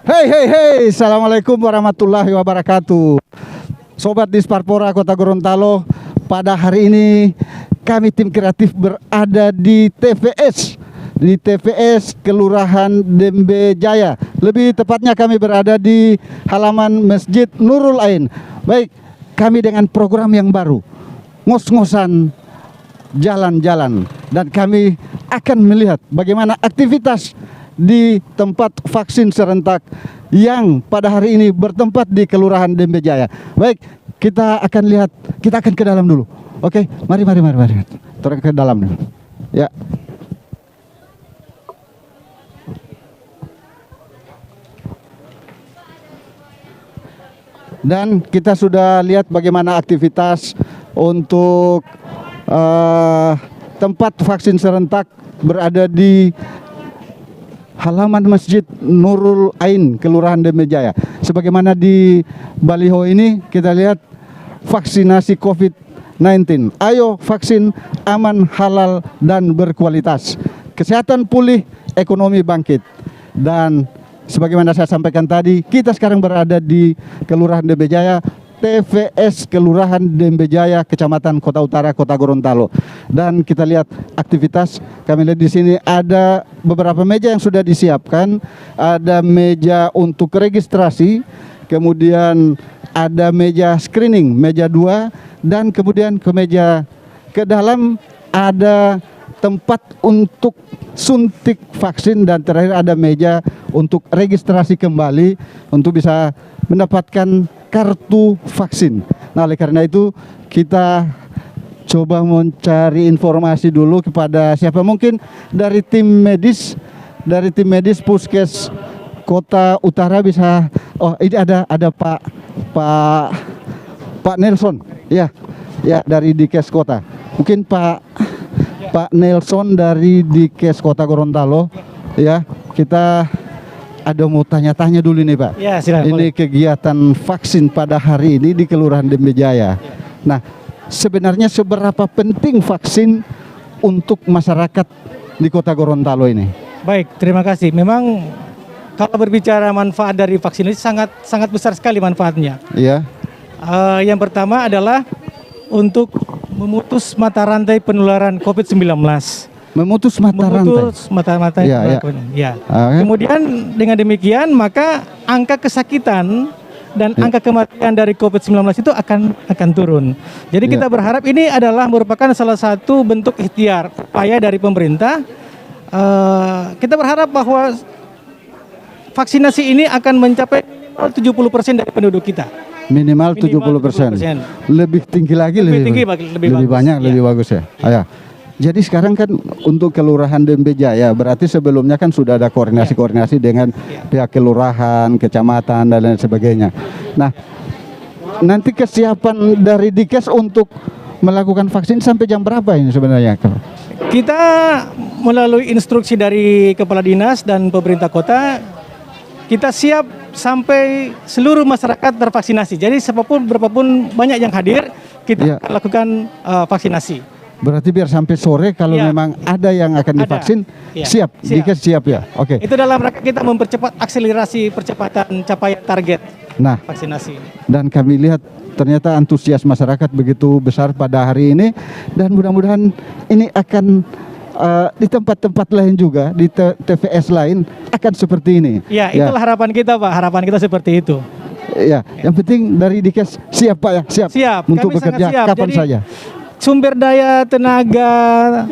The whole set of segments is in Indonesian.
Hei, hei, hei, Assalamualaikum warahmatullahi wabarakatuh. Sobat Disparpora Kota Gorontalo, pada hari ini kami tim kreatif berada di TPS Kelurahan Dembe Jaya. Lebih tepatnya kami berada di halaman Masjid Nurul Ain. Baik, kami dengan program yang baru, ngos-ngosan jalan-jalan, dan kami akan melihat bagaimana aktivitas di tempat vaksin serentak yang pada hari ini bertempat di Kelurahan Dembe Jaya. Baik, kita akan lihat, kita akan ke dalam dulu. Oke, mari. Turun ke dalam dulu. Ya. Dan kita sudah lihat bagaimana aktivitas untuk tempat vaksin serentak berada di halaman Masjid Nurul Ain, Kelurahan Dembe Jaya. Sebagaimana di baliho ini kita lihat vaksinasi COVID-19. Ayo vaksin, aman, halal, dan berkualitas. Kesehatan pulih, ekonomi bangkit. Dan sebagaimana saya sampaikan tadi, kita sekarang berada di Kelurahan Dembe Jaya, TPS Kelurahan Dembe Jaya, Kecamatan Kota Utara, Kota Gorontalo. Dan kita lihat aktivitas, kami lihat di sini ada beberapa meja yang sudah disiapkan. Ada meja untuk registrasi, kemudian ada meja screening, meja 2, dan kemudian ke dalam ada tempat untuk suntik vaksin, dan terakhir ada meja untuk registrasi kembali untuk bisa mendapatkan kartu vaksin. Nah, oleh karena itu kita coba mencari informasi dulu kepada siapa mungkin dari tim medis Puskes Kota Utara bisa. Oh, ini ada Pak Nelson. Ya, dari Dikes Kota. Mungkin Pak Nelson dari Dikes Kota Gorontalo. Ya, kita ada mau tanya-tanya dulu nih, Pak. Ya, silakan. Ini kegiatan vaksin pada hari ini di Kelurahan Dembe Jaya. Nah, sebenarnya seberapa penting vaksin untuk masyarakat di Kota Gorontalo ini? Baik, terima kasih. Memang kalau berbicara manfaat dari vaksin ini sangat besar sekali manfaatnya. Iya. Yang pertama adalah untuk memutus mata rantai penularan COVID-19. Memutus mata rantai. Ya. Okay. Kemudian dengan demikian maka angka kesakitan dan angka kematian dari COVID-19 itu akan turun. Jadi kita berharap ini adalah merupakan salah satu bentuk ikhtiar upaya dari pemerintah. Kita berharap bahwa vaksinasi ini akan mencapai 70% dari penduduk kita. Minimal 70%. Lebih tinggi lagi, lebih banyak, lebih bagus ya. Ayo. Jadi sekarang kan untuk Kelurahan Dembe Jaya berarti sebelumnya kan sudah ada koordinasi dengan pihak kelurahan, kecamatan, dan lain sebagainya. Nah, nanti kesiapan dari Dikes untuk melakukan vaksin sampai jam berapa ini sebenarnya? Kita melalui instruksi dari Kepala Dinas dan pemerintah kota, kita siap sampai seluruh masyarakat tervaksinasi. Jadi berapapun banyak yang hadir, kita akan lakukan vaksinasi. Berarti biar sampai sore kalau memang ada yang akan divaksin, siap. Dikes siap ya. Oke. Itu dalam rangka kita mempercepat akselerasi percepatan capaian target vaksinasi. Dan kami lihat ternyata antusias masyarakat begitu besar pada hari ini, dan mudah-mudahan ini akan di tempat-tempat lain juga, di TPS lain akan seperti ini. Ya, itulah harapan kita, Pak. Harapan kita seperti itu. Ya, yang penting dari Dikes siap, Pak ya. Siap untuk bekerja kapan saja. Sumber daya tenaga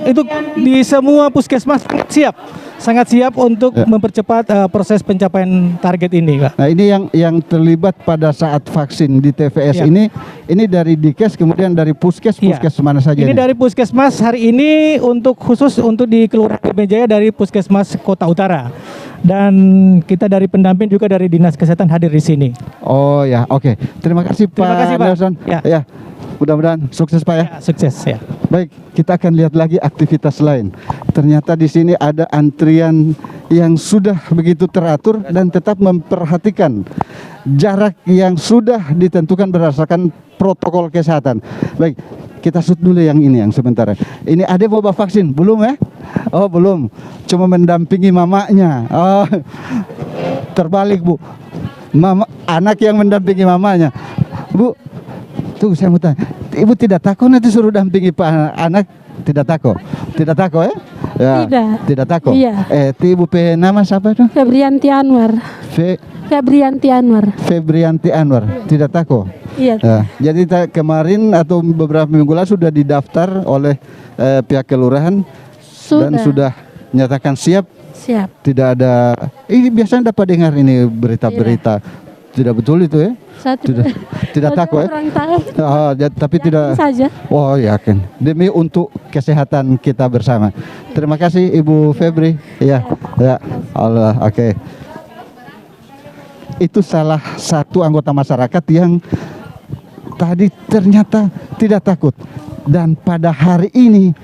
itu di semua puskesmas sangat siap untuk mempercepat proses pencapaian target ini, Pak. Nah, ini yang terlibat pada saat vaksin di TPS ini dari Dikes, kemudian dari puskes mana saja? Ini dari puskesmas hari ini khusus untuk di Kelurahan Dembe Jaya dari Puskesmas Kota Utara. Dan kita dari pendamping juga dari Dinas Kesehatan hadir di sini. Oh ya, oke. Terima kasih Pak Nelson. Ya. Mudah-mudahan sukses, Pak ya. Sukses ya. Baik, kita akan lihat lagi aktivitas lain. Ternyata di sini ada antrian yang sudah begitu teratur dan tetap memperhatikan jarak yang sudah ditentukan berdasarkan protokol kesehatan. Baik, kita shoot dulu yang ini yang sebentar. Ini ada mau vaksin? Belum ya? Oh, belum. Cuma mendampingi mamanya. Oh. terbalik Bu. Mama, anak yang mendampingi mamanya. Bu, tuh saya mau tanya, Ibu tidak takut nanti suruh dampingi Pak anak? Tidak takut? Tidak takut ya? Ya, Tidak. tidak takut. Iya. Ibu nama siapa itu? Febrianti Anwar. Febrianti Anwar. Febrianti Anwar. Tidak takut? Iya. Ya, jadi kemarin atau beberapa minggu lalu sudah didaftar oleh pihak kelurahan dan sudah nyatakan siap. Siap. Tidak ada. Ini biasanya dapat dengar ini berita-berita. Tidak betul itu ya? Tidak takut ya? Kurang tahu. Oh, tapi Yakin tidak. saja. Oh, yakin. Demi untuk kesehatan kita bersama. Terima kasih Ibu Febri. Ya, ya. Allah, oke. Itu salah satu anggota masyarakat yang tadi ternyata tidak takut. Dan pada hari ini,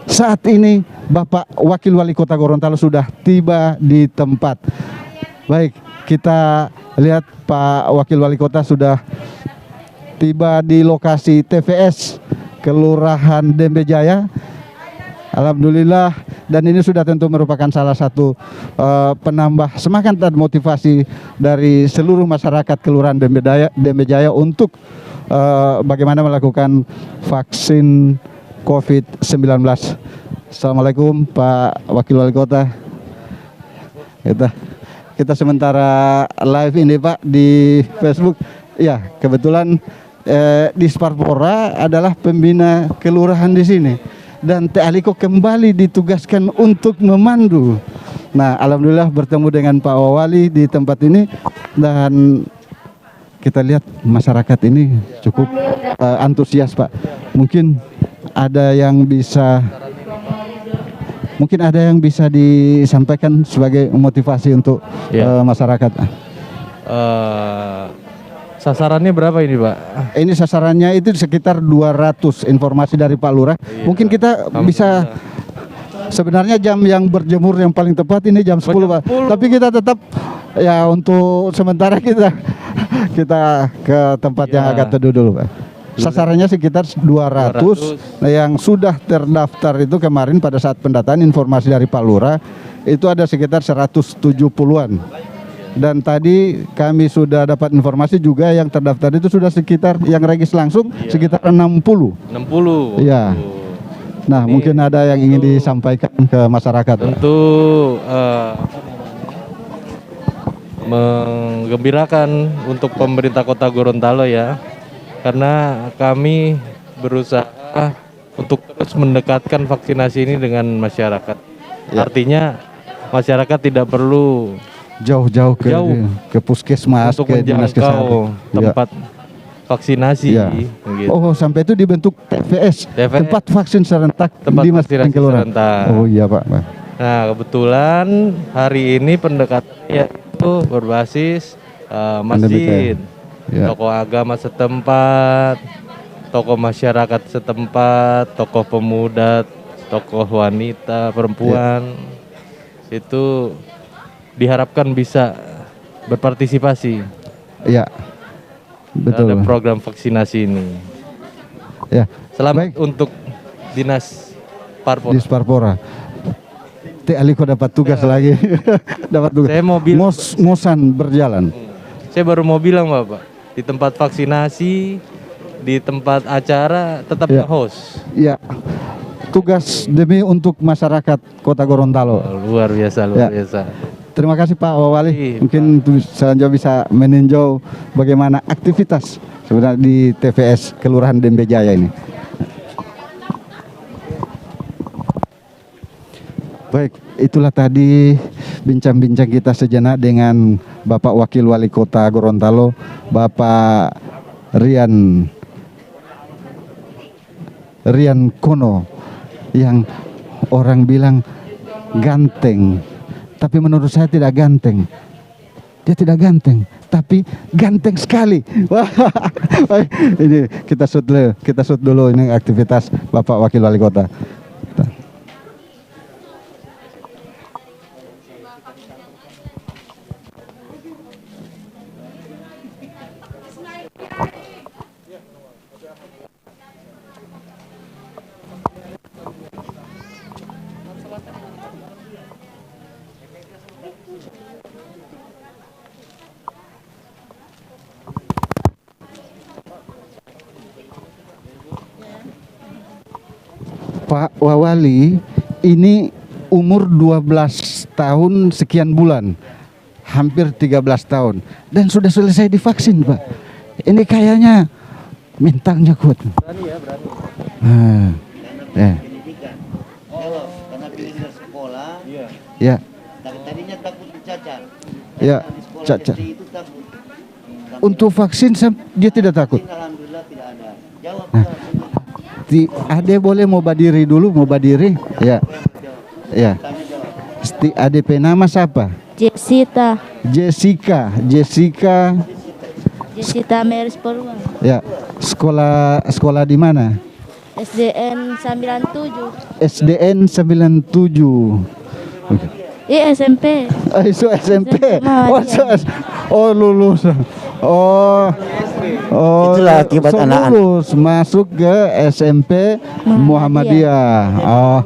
saat ini Bapak Wakil Wali Kota Gorontalo sudah tiba di tempat. Baik, kita lihat Pak Wakil Wali Kota sudah tiba di lokasi TVS Kelurahan Dembe Jaya. Alhamdulillah, dan ini sudah tentu merupakan salah satu penambah semangat dan motivasi dari seluruh masyarakat Kelurahan Dembe Jaya untuk bagaimana melakukan vaksin COVID-19. Assalamualaikum Pak Wakil Wali Kota. Kita sementara live ini Pak di Facebook. Ya, kebetulan di Sparpora adalah pembina kelurahan di sini. Dan Teh Aliko kembali ditugaskan untuk memandu. Nah, alhamdulillah bertemu dengan Pak Wali di tempat ini dan kita lihat masyarakat ini cukup antusias Pak. Mungkin ada yang bisa disampaikan sebagai motivasi untuk masyarakat. Sasarannya berapa ini Pak? Ini sasarannya itu sekitar 200 informasi dari Pak Lurah. Iya. Mungkin kita bisa, sebenarnya jam yang berjemur yang paling tepat ini jam 10 Pak. Tapi kita tetap ya untuk sementara kita ke tempat yang agak teduh dulu Pak. Sasarannya sekitar 200 yang sudah terdaftar itu kemarin pada saat pendataan informasi dari Pak Lurah itu ada sekitar 170-an. Dan tadi kami sudah dapat informasi juga yang terdaftar itu sudah sekitar yang regis langsung sekitar 60. 60. Iya. Nah, ini mungkin ada yang ingin disampaikan ke masyarakat. Tentu menggembirakan untuk pemerintah Kota Gorontalo ya. Karena kami berusaha untuk terus mendekatkan vaksinasi ini dengan masyarakat. Ya. Artinya masyarakat tidak perlu jauh-jauh ke puskesmas, untuk ke dinas menjangkau kesehatan tempat vaksinasi. Ya. Gitu. Oh, sampai itu dibentuk TVS, tempat vaksin serentak di masing-masing kelurahan. Oh iya Pak. Nah, kebetulan hari ini pendekatannya itu berbasis masjid, tokoh agama setempat, tokoh masyarakat setempat, tokoh pemuda, tokoh wanita, perempuan, itu diharapkan bisa berpartisipasi. Iya, betul. Ada program vaksinasi ini. Ya, selamat untuk dinas Parpora. Di Sparpora. Teh Aliko dapat tugas lagi. Dapat tugas. Saya ngosan berjalan. Saya baru mau bilang Bapak, di tempat vaksinasi, di tempat acara tetap host. Iya. Tugas demi untuk masyarakat Kota Gorontalo. Luar biasa, luar biasa. Terima kasih Pak Wali. Mungkin selanjutnya bisa meninjau bagaimana aktivitas sebenarnya di TVS Kelurahan Dembe Jaya ini. Baik, itulah tadi bincang-bincang kita sejenak dengan Bapak Wakil Wali Kota Gorontalo, Bapak Rian Kono, yang orang bilang ganteng. Tapi menurut saya tidak ganteng. Dia tidak ganteng, tapi ganteng sekali. Wah, ini kita shoot dulu ini aktivitas Bapak Wakil Wali Kota. Pak Wawali ini umur 12 tahun sekian bulan, hampir 13 tahun, dan sudah selesai divaksin, Pak. Ini kayaknya mentalnya kuat. Berani ya, berani. Ya. Oh, karena pindah sekolah. Iya. Ya. Tadinya takut dicacar. Ya, Di sekolah cacar. SD itu takut. Untuk vaksin dia tidak takut. Alhamdulillah tidak ada. Jawab. Ade boleh mau badiri dulu, mau badiri? Ya. Ya. ADP nama siapa? Jessica Meris Peluang. Ya. Sekolah di mana? SDN 97. SDN 97. SMP. Itu SMP. Lulus. Itulah akibat anak-anak. Lulus masuk ke SMP Muhammadiyah. Oh.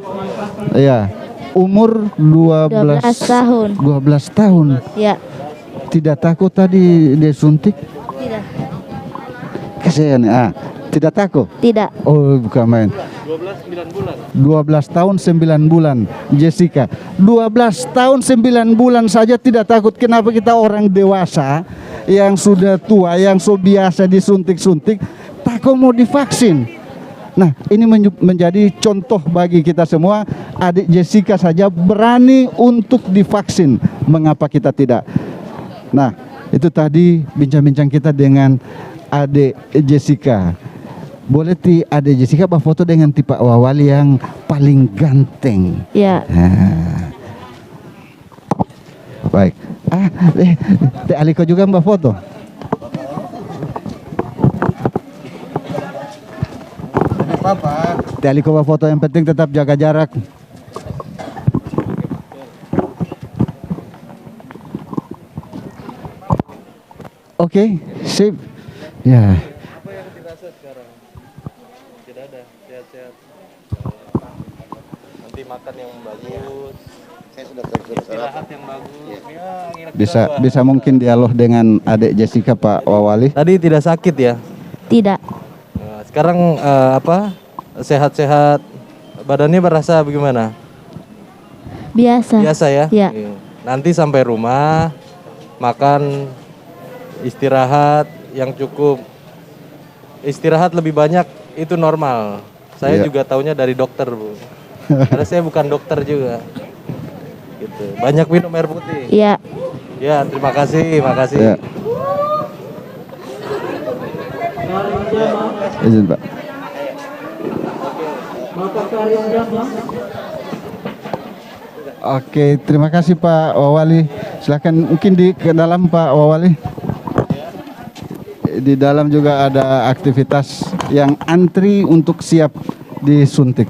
Iya. Umur 12 tahun. 12 tahun. Ya. Tidak takut tadi disuntik? Tidak. Kasihan. Tidak takut? Tidak. Oh, bukan main. 12 tahun 9 bulan Jessica. 12 tahun 9 bulan saja tidak takut. Kenapa kita orang dewasa yang sudah tua, yang so biasa disuntik-suntik, takut mau divaksin? Nah, ini menjadi contoh bagi kita semua. Adik Jessica saja berani untuk divaksin. Mengapa kita tidak? Nah, itu tadi bincang-bincang kita dengan adik Jessica. Boleh adik Jessica berfoto dengan Pak Wawali yang paling ganteng. Ya. Baik. Aliko juga mbak foto. Aliko mbak foto, yang penting tetap jaga jarak. Oke, sip. Ya. Apa yang dirasa sekarang? Tidak ada, sehat-sehat. Nanti makan yang bagus. Saya sudah Istirahat yang bagus. Ya, Bisa mungkin dialog dengan adik Jessica Pak Wawali. Tadi tidak sakit ya? Tidak. Nah, sekarang sehat-sehat, badannya berasa bagaimana? Biasa. Biasa ya? Ya. Oke. Nanti sampai rumah makan, istirahat yang cukup. Istirahat lebih banyak itu normal. Saya juga taunya dari dokter, Bu. Karena saya bukan dokter juga. Gitu. Banyak minum air putih. Iya. Ya, terima kasih, makasih. Ya. Izin, Pak. Oke, terima kasih Pak Wawali. Silakan mungkin ke dalam Pak Wawali. Di dalam juga ada aktivitas yang antri untuk siap disuntik.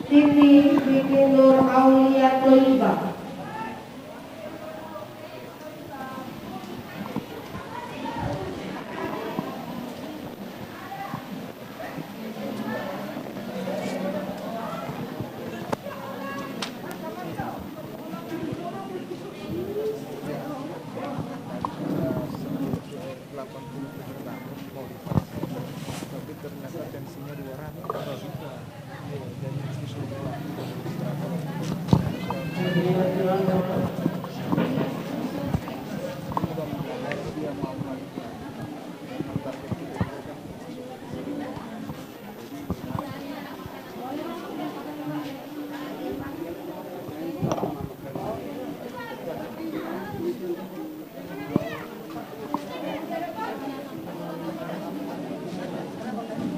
Siti Nur Aulia Thayyibah.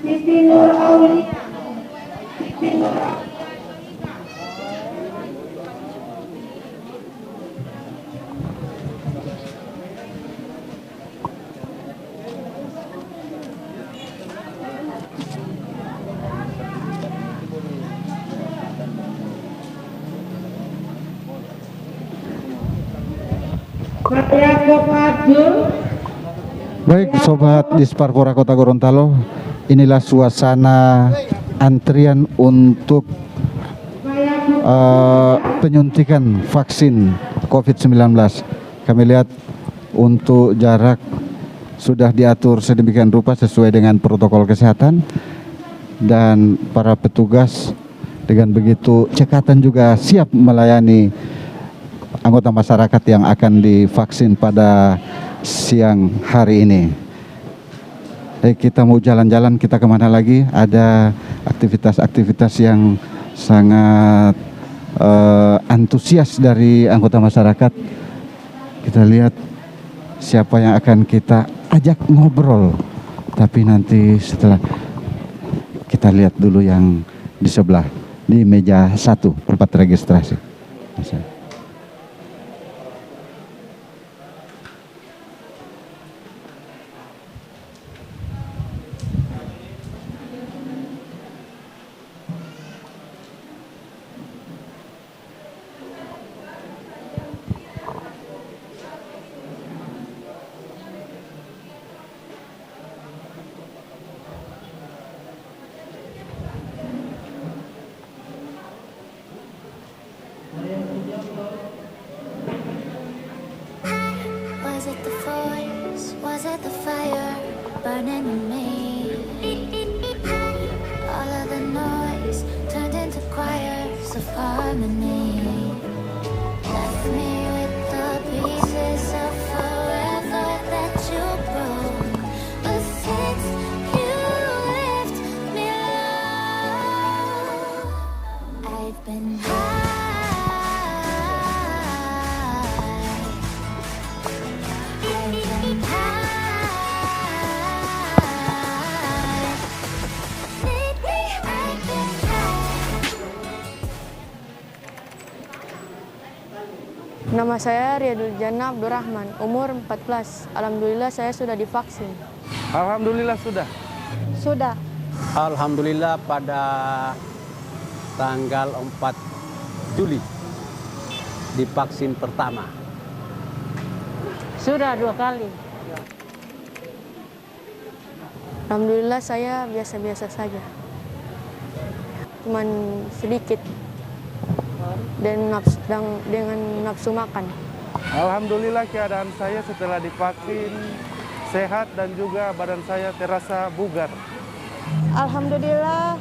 Siti Nur Aulia. Saya Kopadu Baik Sobat Disparpora Kota Gorontalo, inilah suasana antrian untuk penyuntikan vaksin COVID-19. Kami lihat untuk jarak sudah diatur sedemikian rupa sesuai dengan protokol kesehatan, dan para petugas dengan begitu cekatan juga siap melayani anggota masyarakat yang akan divaksin pada siang hari ini. Kita mau jalan-jalan, kita kemana lagi? Ada aktivitas-aktivitas yang sangat antusias dari anggota masyarakat. Kita lihat siapa yang akan kita ajak ngobrol. Tapi nanti setelah kita lihat dulu yang di sebelah, di meja 1 tempat registrasi. Was it the voice? Was it the fire burning in me? All of the noise turned into choirs of harmony. Left me with the pieces of forever that you broke. But since you left me alone, I've been high. Nama saya Riyadul Jannah Abdurrahman, umur 14. Alhamdulillah saya sudah divaksin. Alhamdulillah sudah. Sudah. Alhamdulillah pada tanggal 4 Juli divaksin pertama. Sudah 2 kali. Alhamdulillah saya biasa-biasa saja. Cuman sedikit. Dan dengan nafsu makan. Alhamdulillah keadaan saya setelah divaksin sehat dan juga badan saya terasa bugar. Alhamdulillah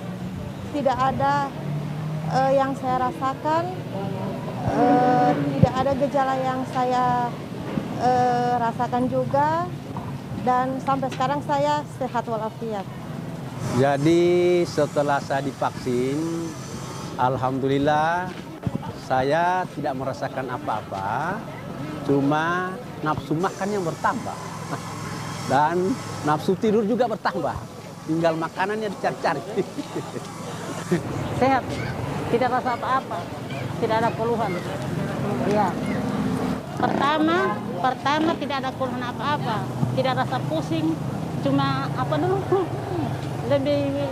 tidak ada yang saya rasakan, tidak ada gejala yang saya rasakan juga, dan sampai sekarang saya sehat walafiat. Jadi setelah saya divaksin, alhamdulillah saya tidak merasakan apa-apa, cuma nafsu makan yang bertambah dan nafsu tidur juga bertambah, tinggal makanannya dicari-cari. Sehat, tidak rasa apa-apa, tidak ada keluhan. Ya. Pertama tidak ada keluhan apa-apa, tidak rasa pusing, cuma apa dulu lebih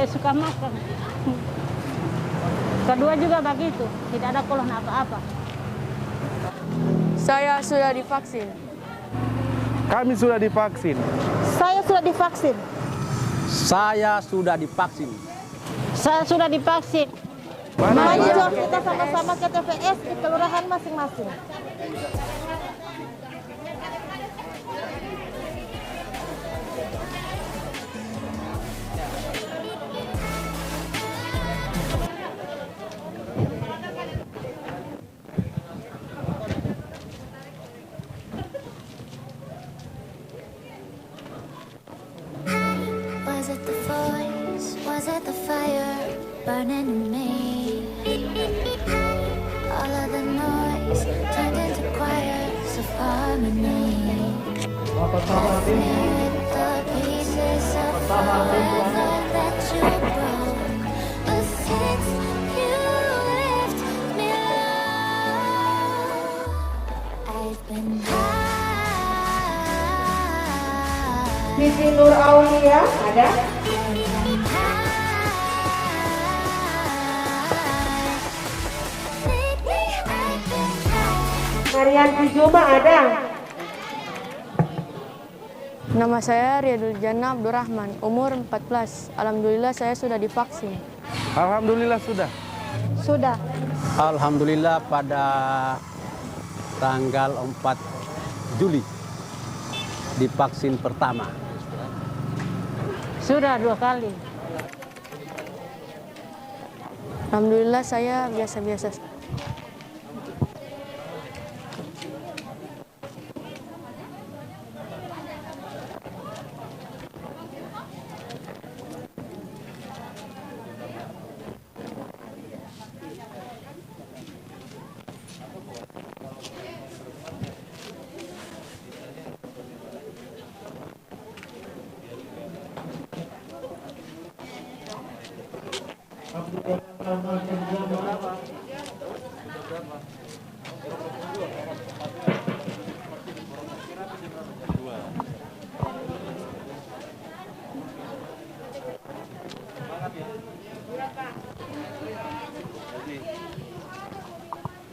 suka makan. Kedua juga begitu, tidak ada keluhan apa-apa. Saya sudah divaksin. Kami sudah divaksin. Saya sudah divaksin. Saya sudah divaksin. Saya sudah divaksin. Mari jom kita sama-sama ke TPS di kelurahan masing-masing. Was it the voice? Was it the fire burning in me? All of the noise turned into choirs of harmony. Left me with the pieces of forever that you broke. But since you left me alone, I've been high. Siti Nur Aulia ada? Marianti Juma ada? Nama saya Riyadul Jannah Abdurrahman, umur 14. Alhamdulillah saya sudah divaksin. Alhamdulillah sudah. Sudah. Alhamdulillah pada tanggal 4 Juli divaksin pertama. Sudah 2 kali. Alhamdulillah saya biasa-biasa.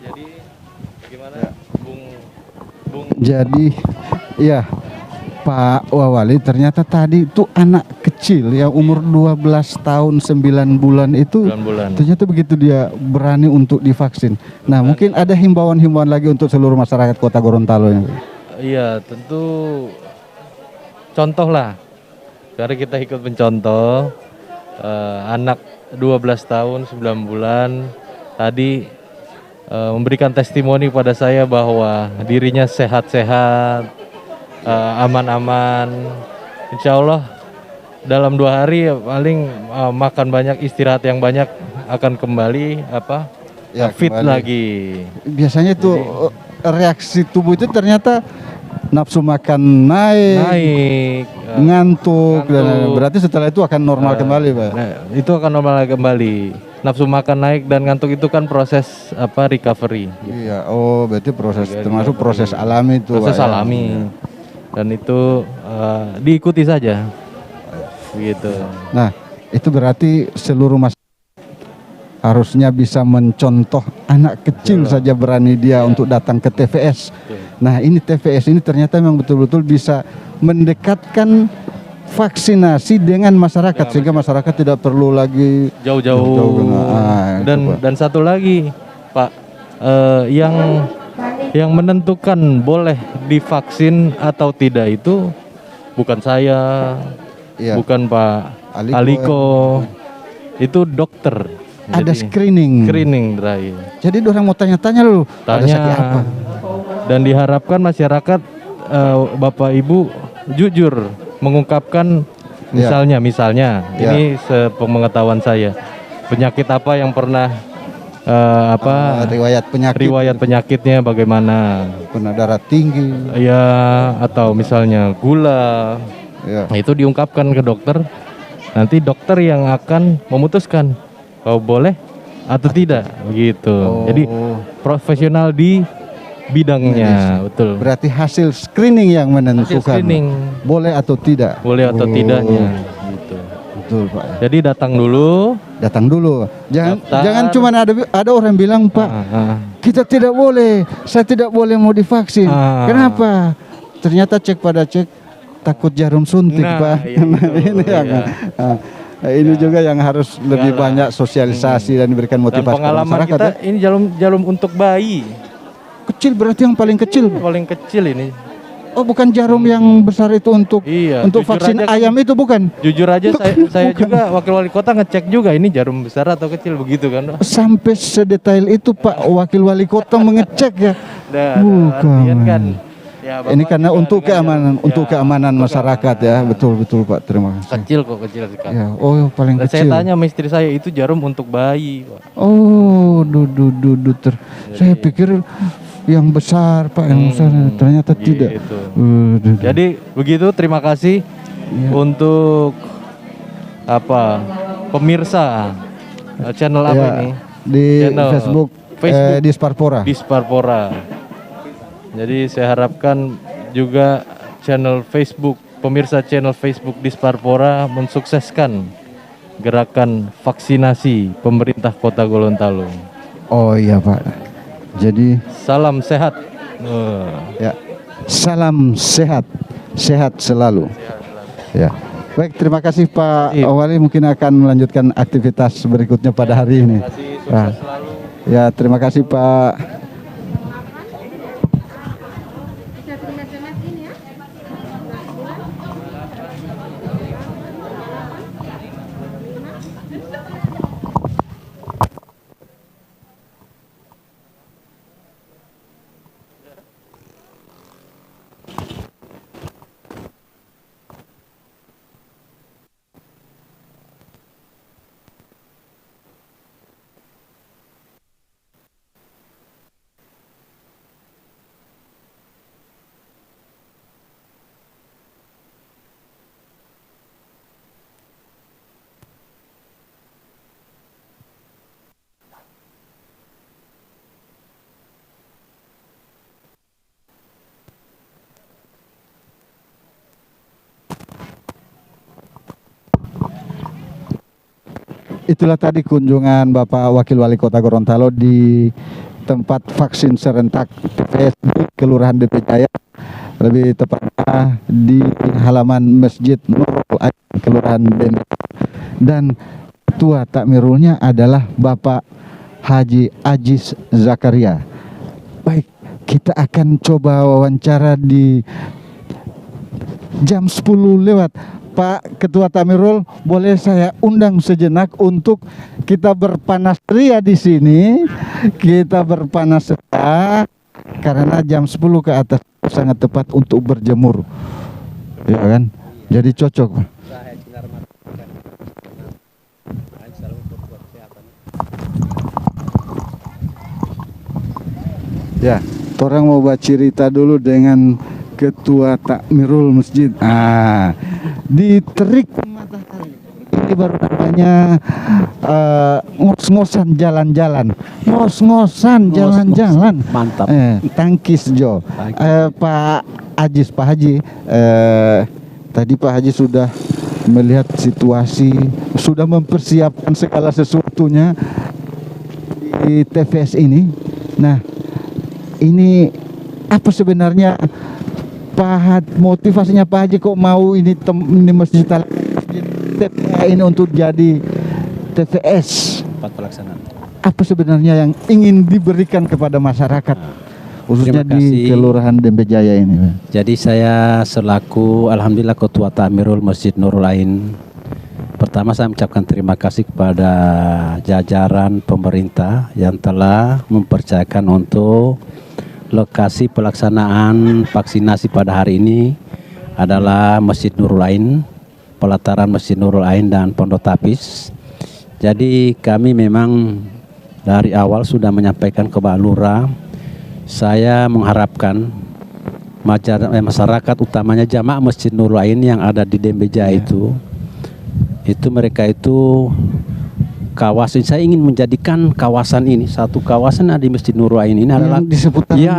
Jadi gimana, Bung? Jadi ya Pak Wawali, ternyata tadi itu anak kecil yang umur 12 tahun 9 bulan itu 9 bulan. ternyata begitu dia berani untuk divaksin. Nah, mungkin ada himbauan-himbauan lagi untuk seluruh masyarakat Kota Gorontalo ya. Iya, tentu contoh lah. Karena kita ikut mencontoh anak 12 tahun 9 bulan tadi memberikan testimoni pada saya bahwa dirinya sehat-sehat, aman-aman. Insya Allah dalam 2 hari paling makan banyak, istirahat yang banyak, akan kembali fit kembali lagi. Biasanya itu reaksi tubuh itu ternyata nafsu makan naik, ngantuk, dan berarti setelah itu akan normal kembali, Pak. Nah, itu akan normal kembali. Nafsu makan naik dan ngantuk itu kan proses recovery. Iya, oh berarti proses termasuk proses alami itu, Proses Pak, ya. alami. Dan itu diikuti saja. Begitu. Nah, itu berarti seluruh masyarakat harusnya bisa mencontoh anak kecil saja berani dia untuk datang ke TVS. Nah, ini TVS ini ternyata memang betul-betul bisa mendekatkan vaksinasi dengan masyarakat sehingga masyarakat tidak perlu lagi jauh-jauh. Dan satu lagi, Pak, yang menentukan boleh divaksin atau tidak itu bukan saya, bukan Pak Aliko, itu dokter. Ada Jadi, screening terakhir. Jadi orang mau tanya-tanya loh, ada sakit apa? Dan diharapkan masyarakat Bapak Ibu jujur mengungkapkan misalnya ini sepengetahuan saya, penyakit apa yang pernah riwayat penyakitnya bagaimana, pernah darah tinggi ya, atau misalnya gula, Nah, itu diungkapkan ke dokter, nanti dokter yang akan memutuskan kalau boleh atau tidak begitu. Jadi profesional di bidangnya. Betul. Berarti hasil screening yang menentukan boleh atau tidak. Boleh atau tidaknya gitu. Betul, Pak. Jadi datang dulu. Jangan cuma ada orang bilang, Pak, kita tidak boleh, saya tidak boleh mau divaksin. Kenapa? Ternyata cek takut jarum suntik, Pak. Ini juga yang harus lebih banyak sosialisasi dan diberikan motivasi kepada pengalaman masyarakat. Kita ini jarum untuk bayi. Kecil berarti yang paling kecil. Paling kecil ini. Oh, bukan jarum yang besar itu untuk vaksin ayam itu bukan? Jujur aja saya juga wakil wali kota ngecek juga ini jarum besar atau kecil begitu kan. Sampai sedetail itu Pak wakil wali kota mengecek ya. Bukan. Kan, ya, ini karena untuk keamanan masyarakat ya. Betul Pak, terima kasih. Kecil sekali. Ya, oh paling Dan kecil. saya tanya sama istri saya itu jarum untuk bayi, Pak. Oh, saya pikir yang besar, Pak, yang besar, ternyata tidak. Jadi begitu, terima kasih untuk pemirsa channel apa ini? Di channel Facebook Disparpora. Disparpora. Jadi saya harapkan juga pemirsa channel Facebook Disparpora mensukseskan gerakan vaksinasi pemerintah Kota Gorontalo. Oh iya, Pak. Jadi salam sehat. Ya. salam sehat, sehat selalu. Ya. Baik, terima kasih Pak Wali, mungkin akan melanjutkan aktivitas berikutnya pada hari ini. Nah, ya, terima kasih Pak. Itulah tadi kunjungan Bapak Wakil Wali Kota Gorontalo di tempat vaksin serentak TPS di Kelurahan DP Jaya, lebih tepatnya di halaman Masjid Nurul Ain, Kelurahan DP. Dan ketua takmirulnya adalah Bapak Haji Ajis Zakaria. Baik, kita akan coba wawancara di jam 10 lewat. Pak Ketua Takmirul, boleh saya undang sejenak untuk kita berpanas ria di sini. Kita berpanas ria karena jam 10 ke atas sangat tepat untuk berjemur. Ya kan? Jadi cocok. Ya, orang mau baca cerita dulu dengan Ketua Takmirul Masjid. Di terik matahari ini baru namanya ngos-ngosan jalan-jalan, ngos-ngosan jalan-jalan. Mantap. Tangkis Jo. Pak Haji, tadi Pak Haji sudah melihat situasi, sudah mempersiapkan segala sesuatunya di TVS ini. Nah, ini apa sebenarnya motivasinya Pak Haji kok mau ini masjid TPA ini untuk jadi TVS? Tempat pelaksanaan. Apa sebenarnya yang ingin diberikan kepada masyarakat, khususnya di Kelurahan Dembe Jaya ini? Jadi saya selaku alhamdulillah Ketua Takmirul Masjid Nurul Ain, pertama saya mengucapkan terima kasih kepada jajaran pemerintah yang telah mempercayakan untuk lokasi pelaksanaan vaksinasi pada hari ini adalah Masjid Nurul Ain, pelataran Masjid Nurul Ain dan Pondok Tapis. Jadi kami memang dari awal sudah menyampaikan ke Pak Lurah, saya mengharapkan masyarakat utamanya jamaah Masjid Nurul Ain yang ada di Dembe Jaya itu mereka itu kawasan, saya ingin menjadikan kawasan ini satu kawasan di Masjid Nurul Ain ini adalah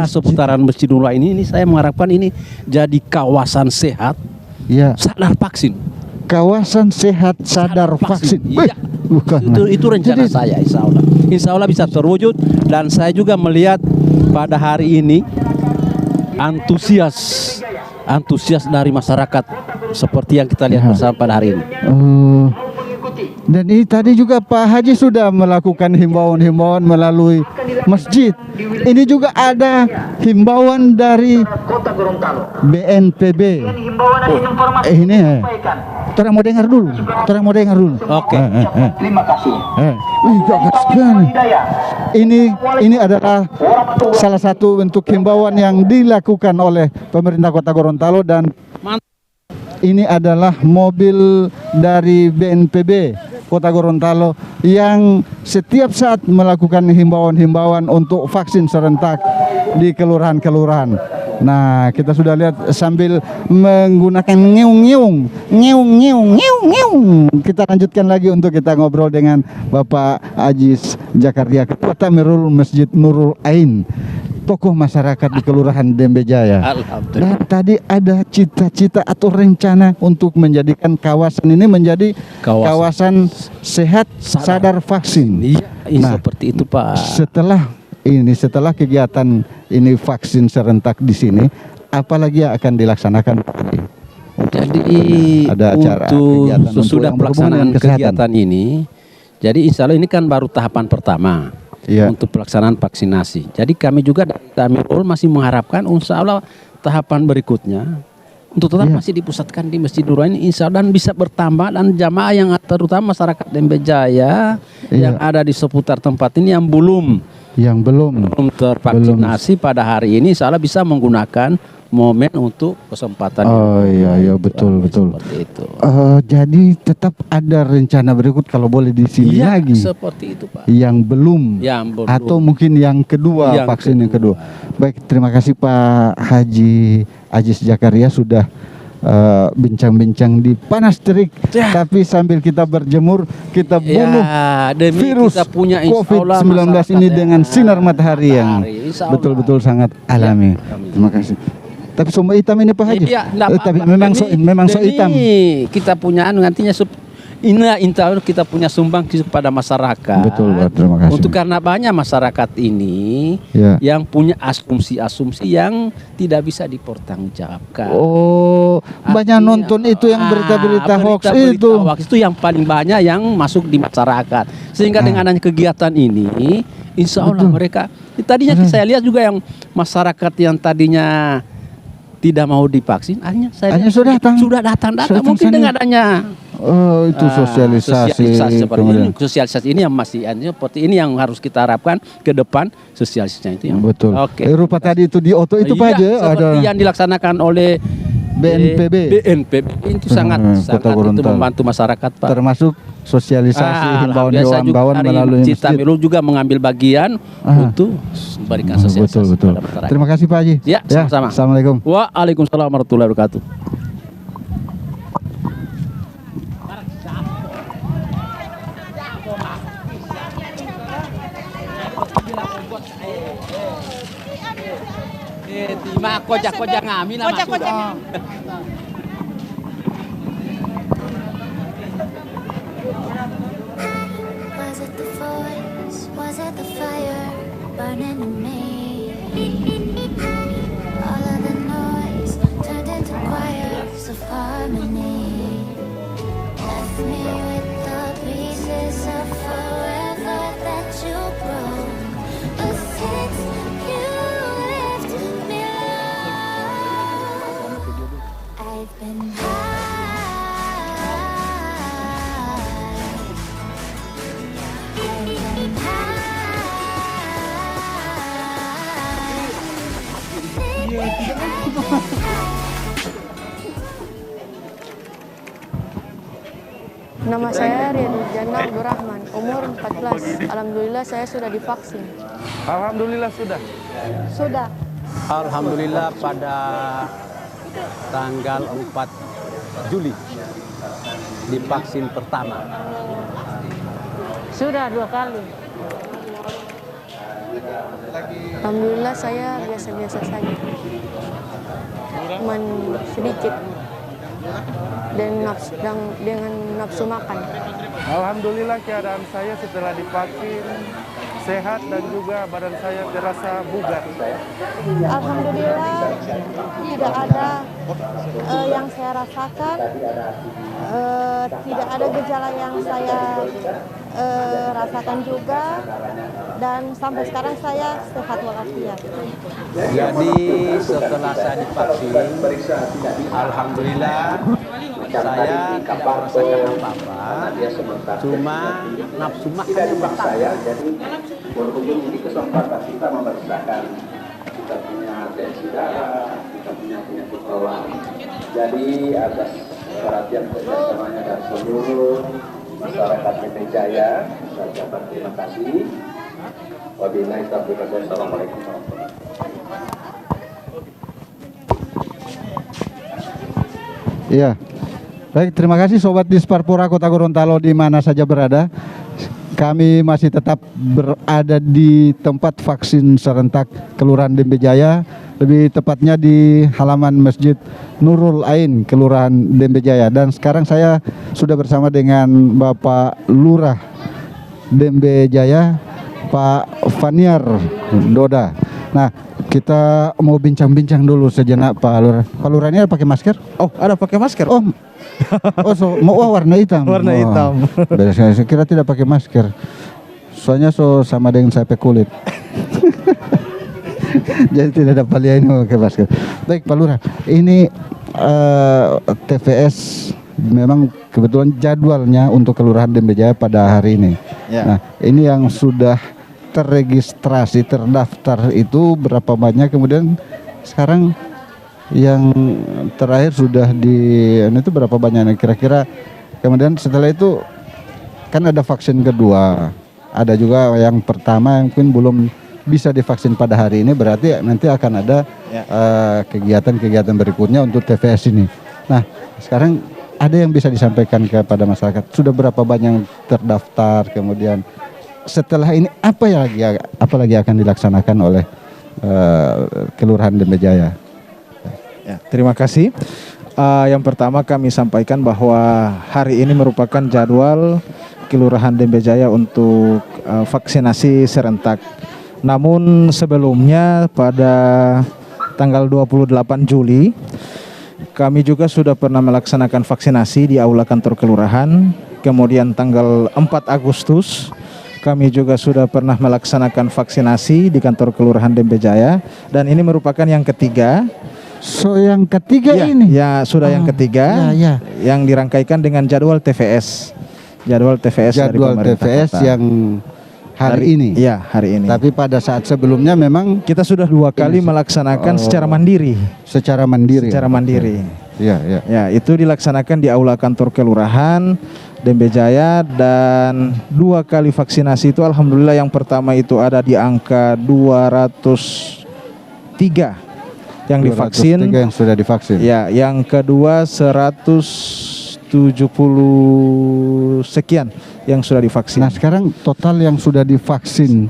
seputaran Masjid Nurul Ain ini saya mengharapkan ini jadi kawasan sehat, sadar vaksin. Kawasan sehat sadar vaksin. Iya. Itu rencana saya, insya Allah bisa terwujud. Dan saya juga melihat pada hari ini antusias dari masyarakat seperti yang kita lihat bersama pada hari ini. Dan ini tadi juga Pak Haji sudah melakukan himbauan-himbauan melalui masjid. Ini juga ada himbauan dari BNPB. Ini Orang mau dengar dulu. Oke. Terima kasih. Ini adalah salah satu bentuk himbauan yang dilakukan oleh pemerintah Kota Gorontalo, dan ini adalah mobil dari BNPB Kota Gorontalo yang setiap saat melakukan himbauan-himbauan untuk vaksin serentak di kelurahan-kelurahan. Nah, kita sudah lihat sambil menggunakan ngeung-ngeung. Kita lanjutkan lagi untuk kita ngobrol dengan Bapak Ajis Zakaria, Ketua Takmirul Masjid Nurul Ain, tokoh masyarakat di Kelurahan Dembe Jaya. Dan tadi ada cita-cita atau rencana untuk menjadikan kawasan ini menjadi kawasan sehat sadar vaksin. Iya, seperti itu Pak. Setelah kegiatan ini vaksin serentak di sini, apa lagi yang akan dilaksanakan? Jadi ada acara untuk kegiatan sesudah yang berhubungan pelaksanaan dengan kesehatan. kegiatan ini, jadi insya Allah ini kan baru tahapan pertama untuk pelaksanaan vaksinasi. Jadi kami juga dari Tamirul masih mengharapkan insya Allah tahapan berikutnya untuk tetap masih dipusatkan di Masjid Nurul Ain, insya Allah dan bisa bertambah, dan jamaah yang terutama masyarakat Dembe Jaya yang ada di seputar tempat ini yang belum tervaksinasi pada hari ini, insya Allah bisa menggunakan momen untuk kesempatan. Oh iya betul. Seperti itu. Jadi tetap ada rencana berikut kalau boleh di sini lagi. Seperti itu, Pak. Yang belum atau mungkin yang kedua, vaksin yang kedua. Baik, terima kasih Pak Haji Aziz Zakaria sudah bincang-bincang di panas terik, tapi sambil kita berjemur kita bunuh virus kita punya COVID-19 ini dengan sinar matahari yang betul-betul sangat alami. Terima kasih. Tapi somba hitam ini Pak Haji. Tapi memang so hitam. Kita punya nantinya kita punya sumbang kepada masyarakat. Betul, Pak. Terima kasih. Untuk karena banyak masyarakat ini yang punya asumsi-asumsi yang tidak bisa dipertanggungjawabkan. Oh, banyak nonton itu yang berita-berita hoax itu. Hoax itu yang paling banyak yang masuk di masyarakat. Sehingga dengan adanya kegiatan ini, insya Allah mereka tadinya saya lihat juga yang masyarakat yang tadinya tidak mau divaksin, akhirnya sudah datang. Mungkin dengan adanya itu sosialisasi seperti ini, sosialisasi ini yang masih seperti ini yang harus kita harapkan ke depan, sosialisasinya itu yang betul. Oke. Rupa tadi itu di Oto itu Pak Haji seperti yang dilaksanakan oleh BNPB itu sangat itu membantu masyarakat, Pak. Termasuk sosialisasi himbauan-himbauan melalui Masjid Tamirul juga mengambil bagian untuk memberikan sosialisasi. Betul. Terima kasih Pak Haji. Ya, sama-sama. Assalamualaikum. Waalaikumsalam warahmatullahi wabarakatuh. Kojak ngamin nama Was it the voice? Was it the fire burning in me? All of the noise turned into choirs of harmony. Left me with the pieces of forever that you broke. But since you left me alone, I've been Nama saya Rian Jana Abdurrahman, umur 14. Alhamdulillah saya sudah divaksin. Alhamdulillah sudah. Sudah. Alhamdulillah pada tanggal 4 Juli divaksin pertama. Sudah 2 kali. Alhamdulillah saya biasa-biasa saja. Cuman sedikit dengan nafsu makan. Alhamdulillah keadaan saya setelah divaksin sehat dan juga badan saya terasa bugar. Alhamdulillah tidak ada yang saya rasakan, tidak ada gejala yang saya rasakan juga, dan sampai sekarang saya sehat walafiat. Jadi setelah saya divaksin, alhamdulillah saya tidak merasakan apa-apa, cuma nafsu makan yang bertambah. Jadi berhubung ini kesempatan kita memeriksakan kita punya tensi darah, kita punya penyakit bawaan. Jadi atas perhatian kerjasamanya dari seluruh masyarakat Dembe Jaya, saya ucapkan terima kasih. Wabillahi taufiq wal hidayah. Assalamualaikum warahmatullahi wabarakatuh. Iya. Baik, terima kasih Sobat Disparpora Kota Gorontalo di mana saja berada. Kami masih tetap berada di tempat vaksin serentak Kelurahan Dembe Jaya, lebih tepatnya di halaman Masjid Nurul Ain, Kelurahan Dembe Jaya. Dan sekarang saya sudah bersama dengan Bapak Lurah Dembe Jaya, Pak Faniar Doda. Nah, Kita mau bincang-bincang dulu sejenak Pak Lurah. Pak Lurah ini ada pakai masker? Oh, ada pakai masker. Oh, mau warna hitam. Warna hitam. Beda sekali. Saya kira tidak pakai masker. Soalnya sama dengan sape kulit. Jadi tidak ada palia ini pakai masker. Baik Pak Lurah, ini TVS memang kebetulan jadwalnya untuk Kelurahan Dembe Jaya pada hari ini. Ya. Nah, ini yang sudah terregistrasi, terdaftar itu berapa banyak, kemudian sekarang yang terakhir sudah itu berapa banyak kira-kira, kemudian setelah itu kan ada vaksin kedua, ada juga yang pertama yang mungkin belum bisa divaksin pada hari ini, berarti nanti akan ada kegiatan-kegiatan berikutnya untuk TVS ini. Nah, sekarang ada yang bisa disampaikan kepada masyarakat, sudah berapa banyak yang terdaftar, kemudian setelah ini apa lagi akan dilaksanakan oleh Kelurahan Dembe Jaya? Ya, terima kasih. Yang pertama kami sampaikan bahwa hari ini merupakan jadwal Kelurahan Dembe Jaya untuk vaksinasi serentak. Namun sebelumnya pada tanggal 28 Juli kami juga sudah pernah melaksanakan vaksinasi di aula kantor kelurahan. Kemudian tanggal 4 Agustus kami juga sudah pernah melaksanakan vaksinasi di kantor Kelurahan Dembe Jaya, dan ini merupakan yang ketiga. So yang ketiga ya, ini? Ya, sudah yang ketiga yang dirangkaikan dengan jadwal TVS. Jadwal TVS dari pemerintah TVS kota. Yang hari ini? Ya, hari ini. Tapi pada saat sebelumnya memang kita sudah 2 kali melaksanakan secara mandiri. Secara mandiri? Secara mandiri. Ya, ya. Ya, itu dilaksanakan di aula kantor kelurahan Dembe Jaya, dan 2 kali vaksinasi itu alhamdulillah yang pertama itu ada di angka 203 yang divaksin. 203 yang sudah divaksin. Ya, yang kedua 170 sekian yang sudah divaksin. Nah, sekarang total yang sudah divaksin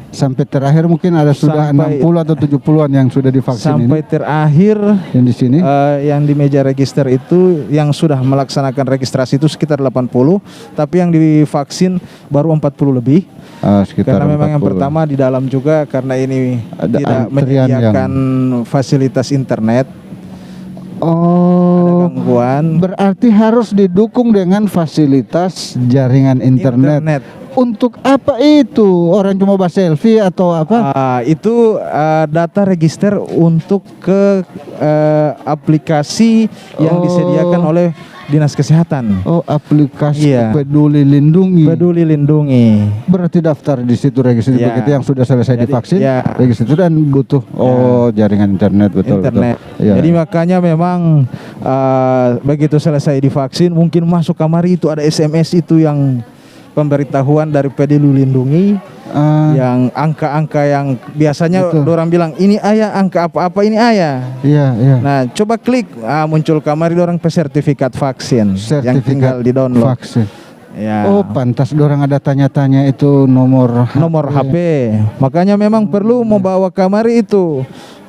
sampai terakhir mungkin ada sudah 60 atau 70-an yang sudah divaksin sampai ini. Terakhir yang di sini yang di meja register itu yang sudah melaksanakan registrasi itu sekitar 80, tapi yang divaksin baru 40 lebih. Karena memang 40. Yang pertama di dalam juga karena ini ada tidak menyediakan fasilitas internet. Oh, ada gangguan. Berarti harus didukung dengan fasilitas jaringan internet. Untuk apa itu? Orang cuma bahas selfie atau apa? Itu data register untuk ke aplikasi yang disediakan oleh Dinas Kesehatan. Oh, aplikasi Peduli Lindungi. Peduli Lindungi. Berarti daftar di situ register begitu yang sudah selesai divaksin, register dan butuh jaringan internet betul. Ya. Jadi makanya memang begitu selesai divaksin mungkin masuk kamar itu ada SMS itu yang pemberitahuan dari Peduli Lindungi yang angka-angka yang biasanya orang bilang ini ayah angka apa-apa ini ayah. Iya, iya. Nah, coba klik muncul kamari orang sertifikat vaksin yang tinggal di download. Vaksin. Ya. Oh, pantas orang ada tanya-tanya itu nomor HP. Makanya memang perlu membawa kamari itu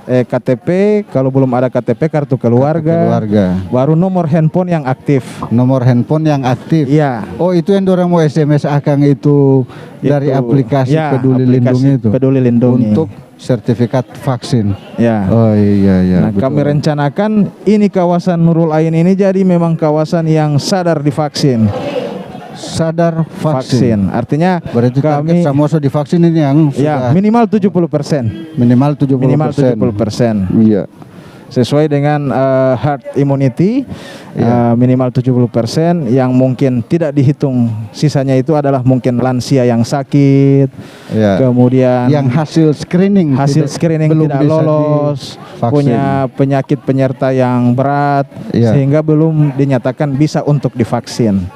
KTP, kalau belum ada KTP kartu keluarga. Baru nomor handphone yang aktif. Nomor handphone yang aktif. Iya. Oh, itu yang orang mau SMS akang itu dari aplikasi Peduli Lindungi itu. Peduli Lindungi. Untuk sertifikat vaksin. Ya. Oh iya iya. Nah, kami rencanakan ini kawasan Nurul Ain ini jadi memang kawasan yang sadar divaksin. Sadar vaksin. Artinya berarti kami semua sudah divaksin ini yang sudah minimal 70%. Minimal 70%. Minimal 70%. Iya. Sesuai dengan herd immunity minimal 70%, yang mungkin tidak dihitung sisanya itu adalah mungkin lansia yang sakit, kemudian yang hasil screening belum tidak lolos, punya penyakit penyerta yang berat sehingga belum dinyatakan bisa untuk divaksin.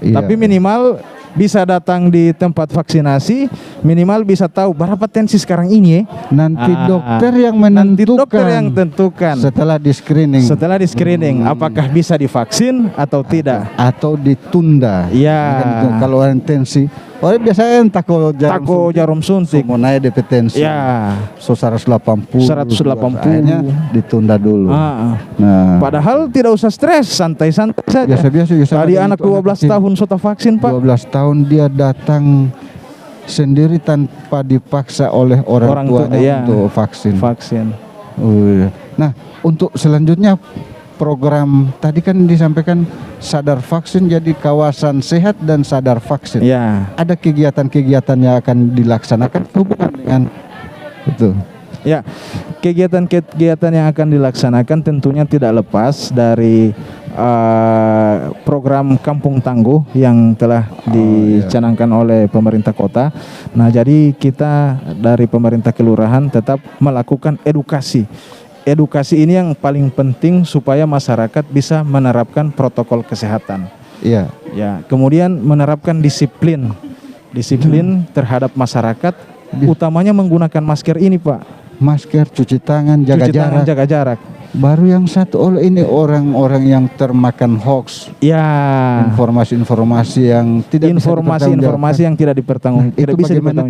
Tapi minimal bisa datang di tempat vaksinasi, minimal bisa tahu berapa tensi sekarang ini Nanti dokter yang menentukan. Dokter yang tentukan. Setelah di screening. Apakah bisa divaksin atau tidak? Atau ditunda. Iya. Kalau orang tensi, orang biasanya tako jarum suntik. Mau naik DP tensi. Ya. So 180. Akhirnya ditunda dulu. Nah. Padahal tidak usah stres, santai-santai saja. Biasa-biasa. Tadi anak 12 tahun sudah vaksin, Pak. 12 tahun dia datang sendiri tanpa dipaksa oleh orang tuanya ya, untuk vaksin. Vaksin. Iya. Nah, untuk selanjutnya program tadi kan disampaikan sadar vaksin jadi kawasan sehat dan sadar vaksin. Ya. Ada kegiatan-kegiatan yang akan dilaksanakan hubungan dengan itu. Ya, kegiatan-kegiatan yang akan dilaksanakan tentunya tidak lepas dari program Kampung Tangguh yang telah dicanangkan oleh pemerintah kota. Nah, jadi kita dari pemerintah kelurahan tetap melakukan edukasi. Edukasi ini yang paling penting supaya masyarakat bisa menerapkan protokol kesehatan. Iya. Ya, kemudian menerapkan disiplin terhadap masyarakat, utamanya menggunakan masker ini, Pak. Masker, cuci tangan, jaga jarak. Baru yang satu ini orang-orang yang termakan hoax. Ya. Informasi-informasi yang tidak informasi yang tidak dipertanggungjawabkan. Itu bagaimana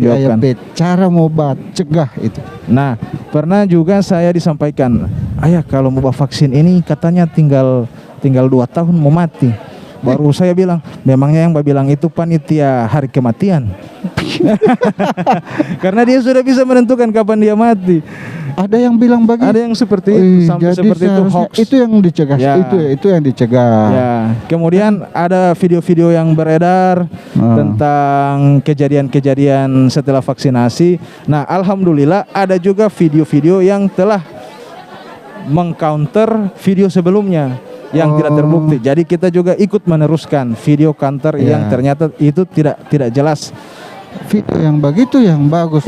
cara mau cegah itu? Nah, pernah juga saya disampaikan, ayah kalau mau vaksin ini katanya tinggal 2 tahun mau mati. Baru saya bilang, memangnya yang bilang itu panitia hari kematian. Karena dia sudah bisa menentukan kapan dia mati. Ada yang bilang begitu. Ada yang seperti itu, sampai seperti itu hoax. Itu yang dicegah. Ya. Itu yang dicegah. Ya. Kemudian ada video-video yang beredar tentang kejadian-kejadian setelah vaksinasi. Nah, alhamdulillah ada juga video-video yang telah mengcounter video sebelumnya yang tidak terbukti. Jadi kita juga ikut meneruskan video counter yang ternyata itu tidak jelas. Video yang begitu yang bagus.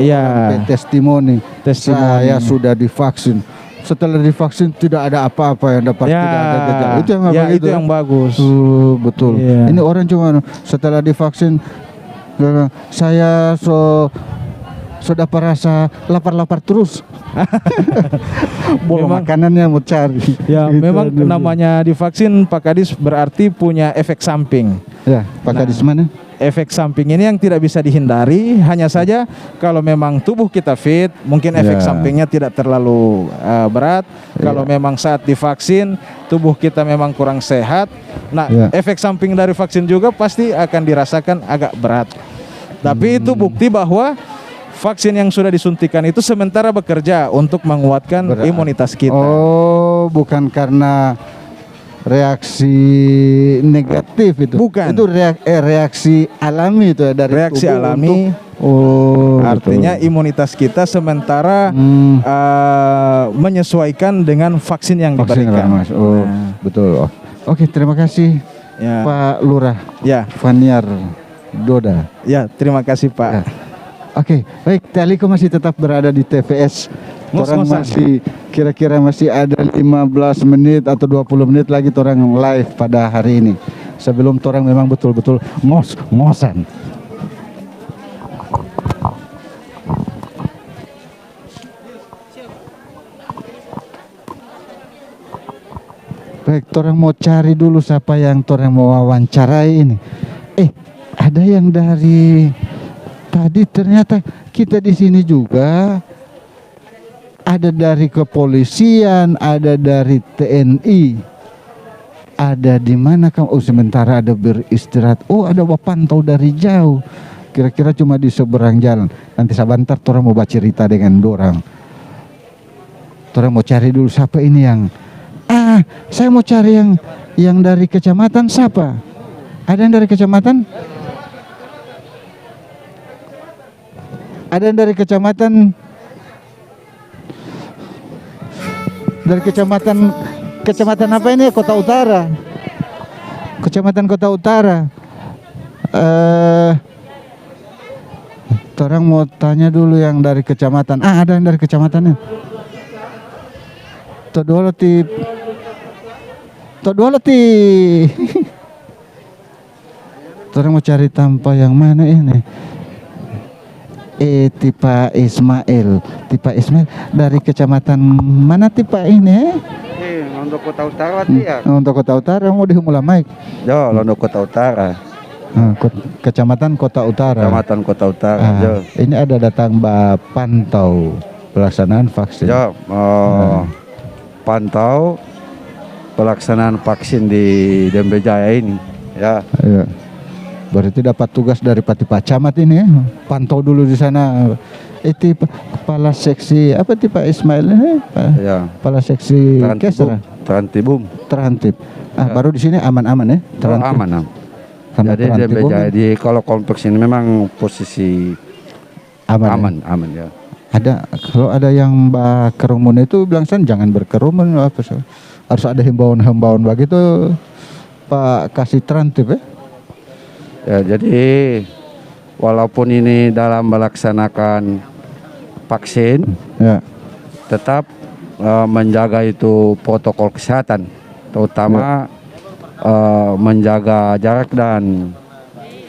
Testimoni. Saya sudah divaksin. Setelah divaksin tidak ada apa-apa yang dapat, tidak ada gejala. Itu yang begitu. Itu yang bagus. Betul. Ini orang cuma setelah divaksin saya dapat rasa lapar-lapar terus. Memang makanannya mau cari. Ya, gitu, memang namanya divaksin Pak Kadis berarti punya efek samping. Ya, Pak Kadis mana? Efek samping ini yang tidak bisa dihindari. Hanya saja kalau memang tubuh kita fit, mungkin efek sampingnya tidak terlalu berat. Kalau memang saat divaksin tubuh kita memang kurang sehat, nah efek samping dari vaksin juga pasti akan dirasakan agak berat. Tapi itu bukti bahwa vaksin yang sudah disuntikan itu sementara bekerja untuk menguatkan imunitas kita. Oh, bukan karena reaksi negatif itu. Bukan. Itu reaksi alami itu dari reaksi tubuh alami. Artinya imunitas kita sementara menyesuaikan dengan vaksin yang diberikan. Betul. Oke, terima kasih Pak Lurah. Faniar Doda. Ya, terima kasih Pak. Oke, baik. Teliko masih tetap berada di TVS. Orang masih kira-kira masih ada 15 menit atau 20 menit lagi orang live pada hari ini. Sebelum orang memang betul-betul ngosan. Baik, orang mau cari dulu siapa yang orang mau wawancarai ini. Ada yang dari tadi ternyata kita di sini juga. Ada dari kepolisian, ada dari TNI, ada di mana kamu? Oh, sementara ada beristirahat. Oh, ada pantau dari jauh. Kira-kira cuma di seberang jalan. Nanti sebentar, orang mau baca cerita dengan dorang. Orang mau cari dulu siapa ini yang. Saya mau cari yang dari kecamatan siapa? Ada yang dari kecamatan? Ada yang dari kecamatan? Dari kecamatan apa ini? Kota Utara. Kecamatan Kota Utara. Orang mau tanya dulu yang dari kecamatan. Ada yang dari kecamatannya. Todoloti. Orang mau cari tanpa yang mana ini? Tipa Ismail dari kecamatan mana Tipa ini? Untuk Kota Utara ya. Untuk Kota Utara mau dihumula Mike. Jo, untuk Kota Utara. Kecamatan Kota Utara. Kecamatan Kota Utara. Ini ada datang pantau pelaksanaan vaksin. Jo, pantau pelaksanaan vaksin di Dembe Jaya ini. Ya. Berarti dapat tugas dari Pak Camat ini ya. Pantau dulu di sana. Itu kepala seksi apa itu Pak Ismail Ya. Kepala seksi Kesra. Terantibum. Terantib. Baru di sini aman-aman ya. Oh, aman. Jadi jadi kalau kompleks ini memang posisi aman ya. Ada kalau ada yang kerumun itu bilang jangan berkerumun apa harus ada himbauan begitu Pak kasih terantib ya. Ya, jadi walaupun ini dalam melaksanakan vaksin, ya, tetap menjaga itu protokol kesehatan, terutama menjaga jarak dan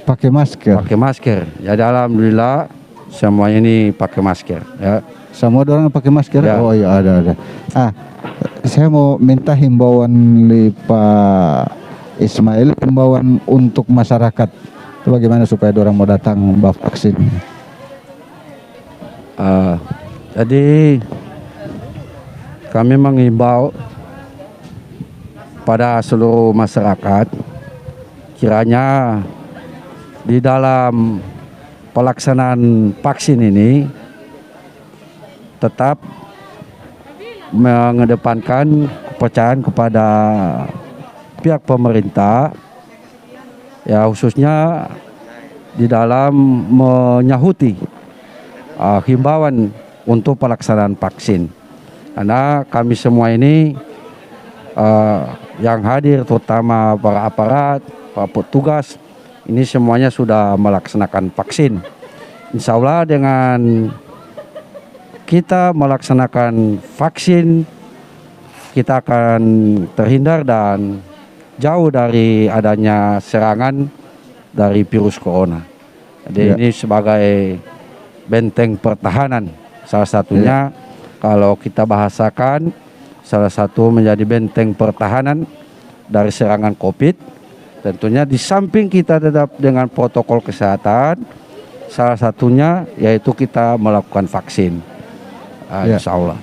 pakai masker. Jadi alhamdulillah semua ini pakai masker. Ya. Semua orang pakai masker. Ya. Oh iya ada. Saya mau minta himbauan dari Pak Ismail, himbauan untuk masyarakat. Itu bagaimana supaya orang mau datang vaksin? Jadi kami mengimbau pada seluruh masyarakat, kiranya di dalam pelaksanaan vaksin ini tetap mengedepankan kepercayaan kepada pihak pemerintah, ya khususnya di dalam menyahuti himbauan untuk pelaksanaan vaksin. Karena kami semua ini yang hadir, terutama para aparat, para petugas, ini semuanya sudah melaksanakan vaksin. Insya Allah dengan kita melaksanakan vaksin, kita akan terhindar dan jauh dari adanya serangan dari virus corona. Jadi ini sebagai benteng pertahanan, salah satunya kalau kita bahasakan salah satu menjadi benteng pertahanan dari serangan COVID. Tentunya di samping kita tetap dengan protokol kesehatan, salah satunya yaitu kita melakukan vaksin. Insya Allah.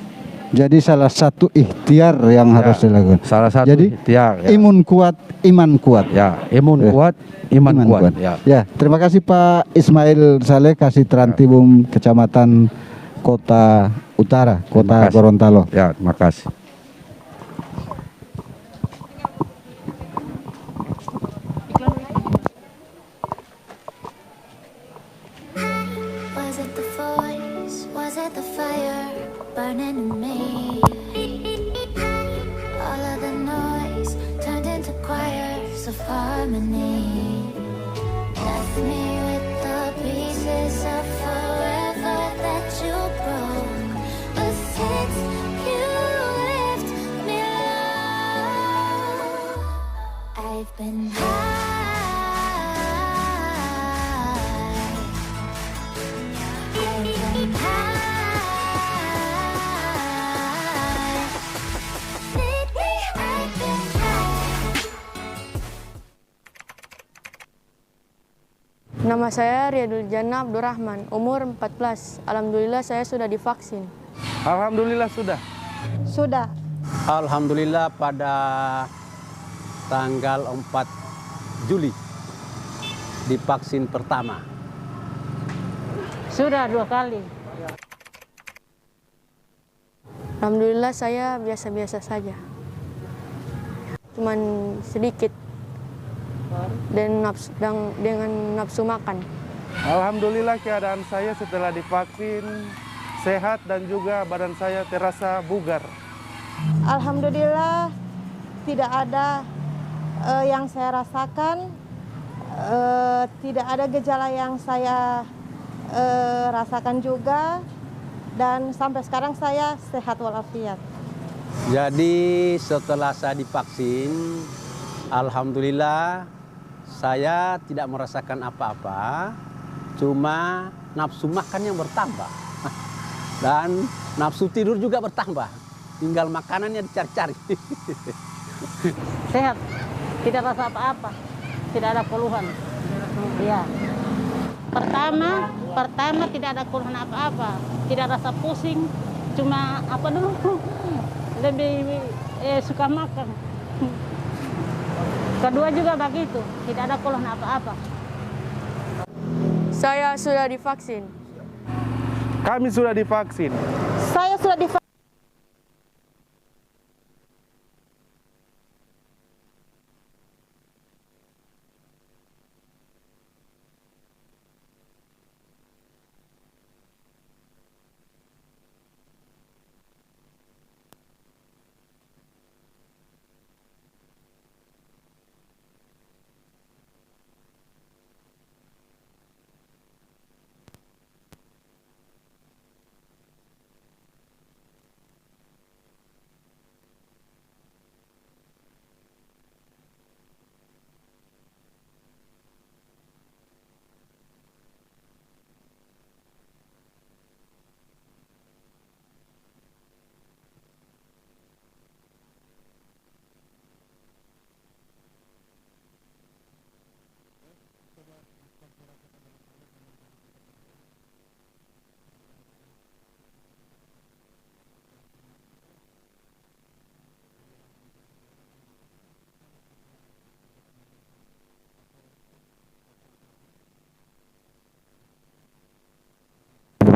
Jadi salah satu ikhtiar yang harus dilakukan. Salah satu ikhtiar. Imun kuat, iman kuat. Ya, imun kuat, iman kuat. Ya, terima kasih Pak Ismail Saleh, Kasih Terantibum Kecamatan Kota Utara, Kota Gorontalo. Ya, terima kasih. Was it the voice? Was it the fire burning in me? All of the noise turned into choirs of harmony. Left me with the pieces of forever that you broke. But since you left me alone, I've been high. Nama saya Riyadul Jannah Abdurrahman, umur 14. Alhamdulillah saya sudah divaksin. Alhamdulillah sudah. Sudah. Alhamdulillah pada tanggal 4 Juli divaksin pertama. Sudah 2 kali. Alhamdulillah saya biasa-biasa saja. Cuman sedikit. Dan dengan nafsu makan. Alhamdulillah keadaan saya setelah divaksin sehat dan juga badan saya terasa bugar. Alhamdulillah tidak ada yang saya rasakan, tidak ada gejala yang saya rasakan juga, dan sampai sekarang saya sehat walafiat. Jadi setelah saya divaksin, alhamdulillah saya tidak merasakan apa-apa, cuma nafsu makan yang bertambah dan nafsu tidur juga bertambah, tinggal makanannya dicari-cari. Sehat, tidak rasa apa-apa, tidak ada keluhan. Ya. Pertama tidak ada keluhan apa-apa, tidak rasa pusing, cuma lebih suka makan. Kedua juga begitu, tidak ada keluhan apa-apa. Saya sudah divaksin. Kami sudah divaksin. Saya sudah divaksin.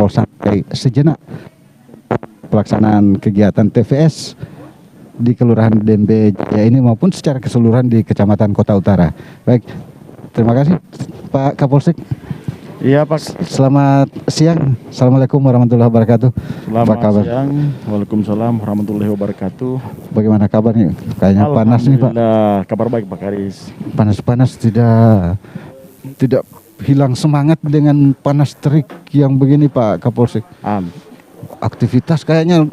Sampai sejenak pelaksanaan kegiatan TVS di Kelurahan Dembe Jaya ini maupun secara keseluruhan di Kecamatan Kota Utara. Baik, terima kasih Pak Kapolsek. Iya Pak. Selamat siang. Assalamualaikum warahmatullahi wabarakatuh. Selamat siang. Waalaikumsalam warahmatullahi wabarakatuh. Bagaimana kabarnya? Kayaknya panas nih Pak. Alhamdulillah, kabar baik Pak Karis. Panas-panas tidak hilang semangat dengan panas terik yang begini Pak Kapolsek. Aktivitas kayaknya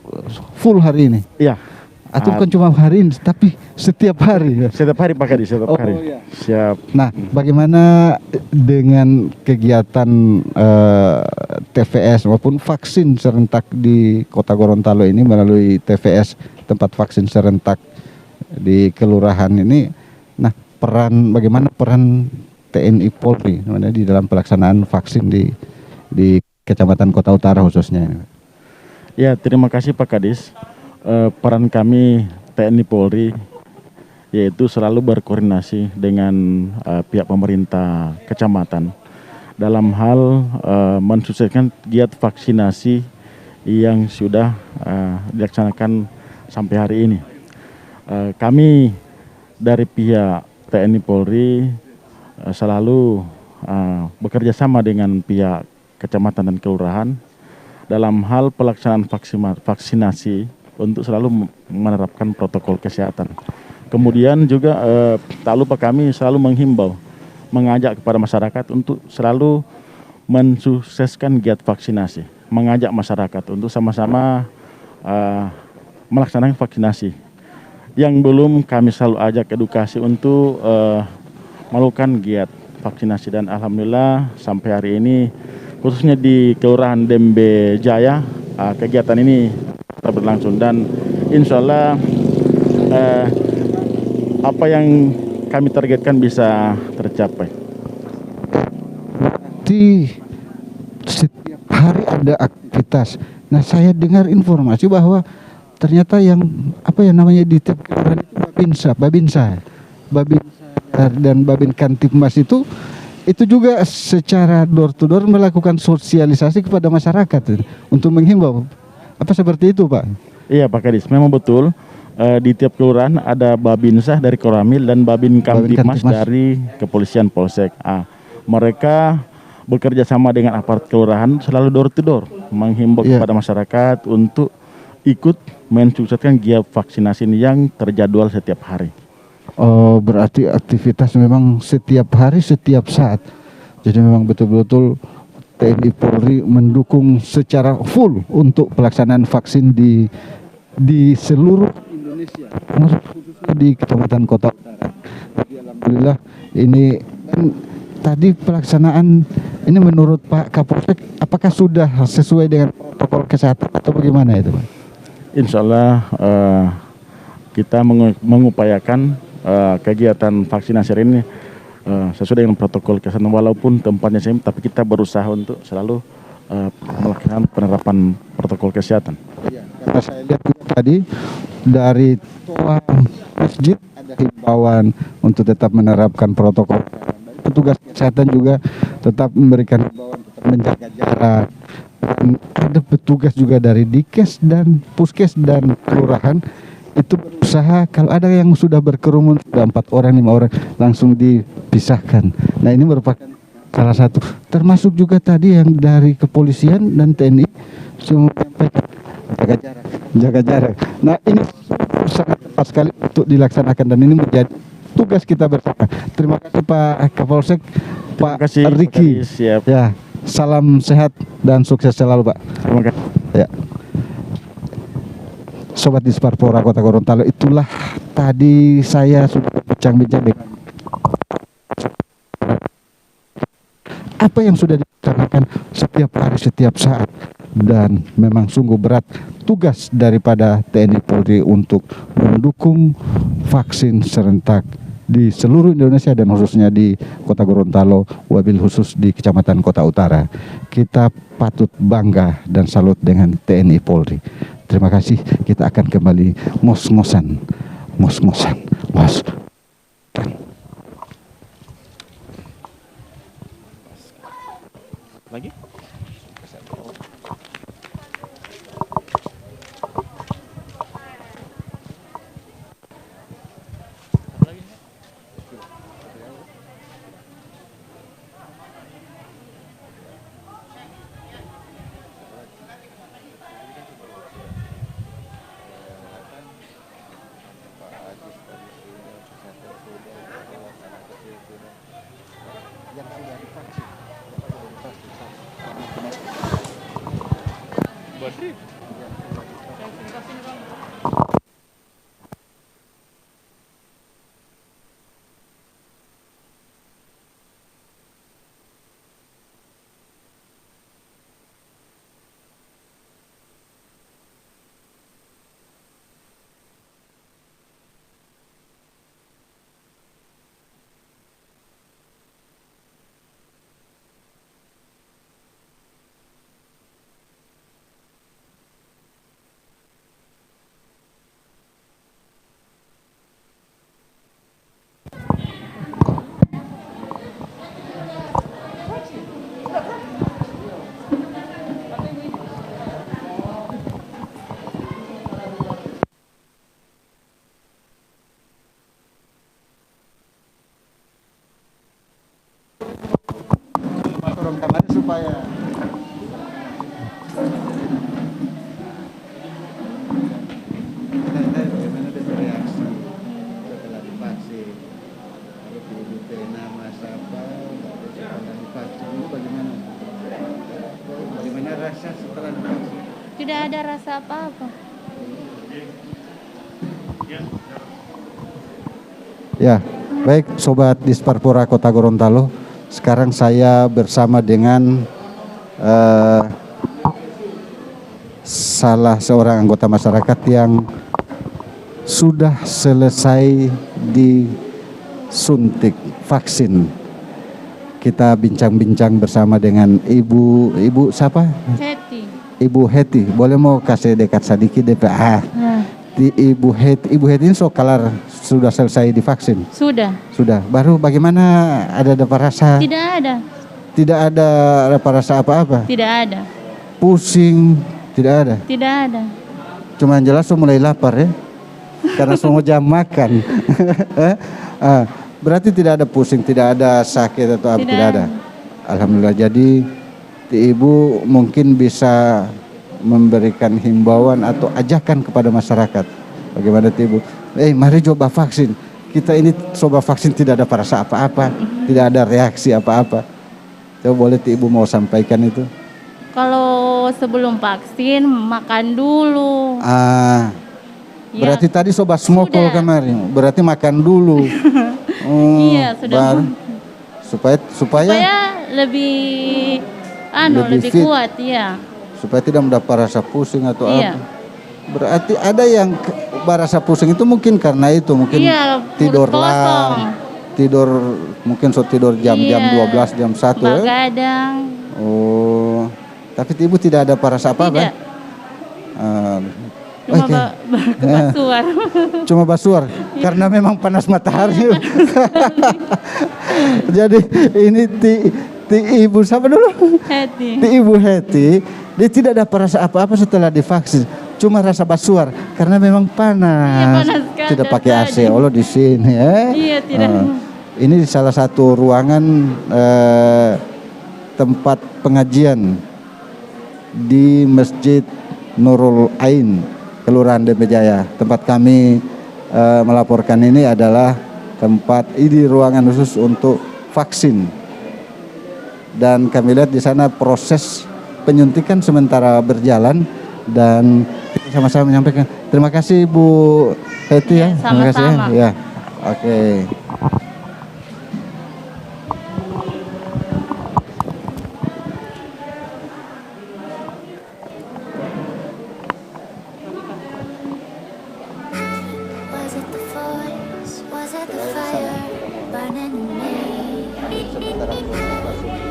full hari ini. Iya. Atau bukan cuma hari ini, tapi setiap hari. Setiap hari Pak Kadi, setiap hari. Iya. Siap. Nah, bagaimana dengan kegiatan TVS maupun vaksin serentak di Kota Gorontalo ini melalui TVS tempat vaksin serentak di kelurahan ini? Nah, bagaimana peran TNI Polri di dalam pelaksanaan vaksin di Kecamatan Kota Utara khususnya ini? Ya, terima kasih Pak Kadis. Peran kami TNI Polri yaitu selalu berkoordinasi dengan pihak pemerintah kecamatan dalam hal mensukseskan giat vaksinasi yang sudah dilaksanakan sampai hari ini. Kami dari pihak TNI Polri selalu bekerja sama dengan pihak kecamatan dan kelurahan dalam hal pelaksanaan vaksinasi untuk selalu menerapkan protokol kesehatan. Kemudian juga tak lupa kami selalu mengajak kepada masyarakat untuk selalu mensukseskan giat vaksinasi, mengajak masyarakat untuk sama-sama melaksanakan vaksinasi. Yang belum kami selalu ajak edukasi untuk melakukan giat vaksinasi, dan alhamdulillah sampai hari ini khususnya di Kelurahan Dembe Jaya kegiatan ini berlangsung dan insya Allah apa yang kami targetkan bisa tercapai. Di setiap hari ada aktivitas. Nah, saya dengar informasi bahwa ternyata yang di tiap kelurahan Babinsa dan Babin Kantipmas itu juga secara door to door melakukan sosialisasi kepada masyarakat untuk menghimbau. Apa seperti itu Pak? Iya Pak Kadis, memang betul. Di tiap kelurahan ada Babinsah dari Koramil dan Babin Kamtipmas dari Kepolisian Polsek. Mereka bekerja sama dengan aparat kelurahan selalu door to door menghimbau kepada masyarakat untuk ikut mensukseskan giat vaksinasi yang terjadwal setiap hari. Oh, berarti aktivitas memang setiap hari, setiap saat. Jadi memang betul-betul TNI Polri mendukung secara full untuk pelaksanaan vaksin di seluruh Indonesia, khususnya di Kecamatan Kota Utara. Jadi alhamdulillah ini tadi pelaksanaan ini menurut Pak Kapolsek apakah sudah sesuai dengan protokol kesehatan atau bagaimana itu Pak? Insya Allah kita mengupayakan kegiatan vaksinasi ini sesuai dengan protokol kesehatan walaupun tempatnya sempit, tapi kita berusaha untuk selalu melakukan penerapan protokol kesehatan. Iya, karena saya lihat tadi dari toa masjid ada himbauan untuk tetap menerapkan protokol. Petugas kesehatan juga tetap memberikan himbauan, tetap menjaga jarak. Dan ada petugas juga dari Dikes dan Puskes dan kelurahan itu berusaha kalau ada yang sudah berkerumun, sudah 4 orang 5 orang langsung dipisahkan. Nah ini merupakan salah satu, termasuk juga tadi yang dari kepolisian dan TNI semua menyampaikan jaga jarak. Nah ini sangat tepat sekali untuk dilaksanakan dan ini menjadi tugas kita bersama. Terima kasih Pak Kapolsek, Pak Riki. Siap. Ya, salam sehat dan sukses selalu Pak. Terima kasih. Ya. Sobat Disparpora Kota Gorontalo, itulah tadi saya sudah bincang-bincang dengan apa yang sudah dilaksanakan setiap hari, setiap saat, dan memang sungguh berat tugas daripada TNI Polri untuk mendukung vaksin serentak di seluruh Indonesia dan khususnya di Kota Gorontalo, wabil khusus di Kecamatan Kota Utara. Kita patut bangga dan salut dengan TNI Polri. Terima kasih. Kita akan kembali mos-mosan. Lagi? Supaya bagaimana dia bereaksi setelah divaksin, kalau di pena masa apa setelah divaksin itu bagaimana rasa setelah divaksin? Tidak ada rasa apa-apa. Ya, baik Sobat Disparpora Kota Gorontalo, sekarang saya bersama dengan salah seorang anggota masyarakat yang sudah selesai disuntik vaksin. Kita bincang-bincang bersama dengan Ibu siapa? Heti. Ibu Heti, boleh mau kasih dekat sedikit DPA? Ibu Heti ini sokalar sudah selesai divaksin? Sudah. Sudah. Baru bagaimana ada rasa? Tidak ada. Tidak ada rasa apa-apa? Tidak ada. Pusing? Tidak ada? Tidak ada. Cuma jelas mulai lapar ya? Karena semua jam makan. Berarti tidak ada pusing, tidak ada sakit atau apa? Tidak ada. Alhamdulillah. Jadi Ibu mungkin bisa memberikan himbauan atau ajakan kepada masyarakat. Bagaimana Ibu? Mari coba vaksin. Kita ini coba vaksin tidak ada rasa apa-apa, tidak ada reaksi apa-apa. Coba boleh Ibu mau sampaikan itu? Kalau sebelum vaksin makan dulu. Berarti tadi sobat smokol kemarin. Berarti makan dulu. Iya, sudah. Baru, supaya lebih lebih kuat ya. Supaya tidak mendapat rasa pusing atau iya. apa. Berarti ada yang rasa pusing itu mungkin karena itu mungkin tidur lah. Tidur mungkin tidur jam-jam 12 jam 1 Begadang. Oh. Tapi Ibu tidak ada rasa apa-apa? Cuma basuar. Cuma basuar karena memang panas matahari. Jadi ini Ti Ibu siapa dulu? Heti. Ti Ibu Heti, dia tidak dapat rasa apa-apa setelah divaksin. Cuma rasa basuar karena memang panas. Iya, panas sekali Tidak pakai AC. tadi. Allah di sini ya. Iya, tidak. Ini salah satu ruangan tempat pengajian di Masjid Nurul Ain, Kelurahan Dembe Jaya. Tempat kami melaporkan ini adalah tempat ini ruangan khusus untuk vaksin. Dan kami lihat di sana proses penyuntikan sementara berjalan dan kita sama-sama menyampaikan terima kasih Bu Heti ya. Terima kasih ya. Ya. Oke. Was it the voice? Was it the fire burning in me?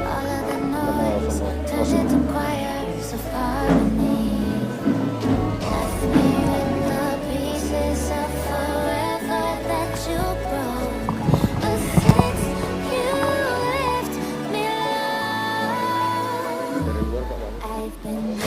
All of the noise turned into choirs of harmony. Left me with the pieces of forever that you broke. But since you left me alone, I've been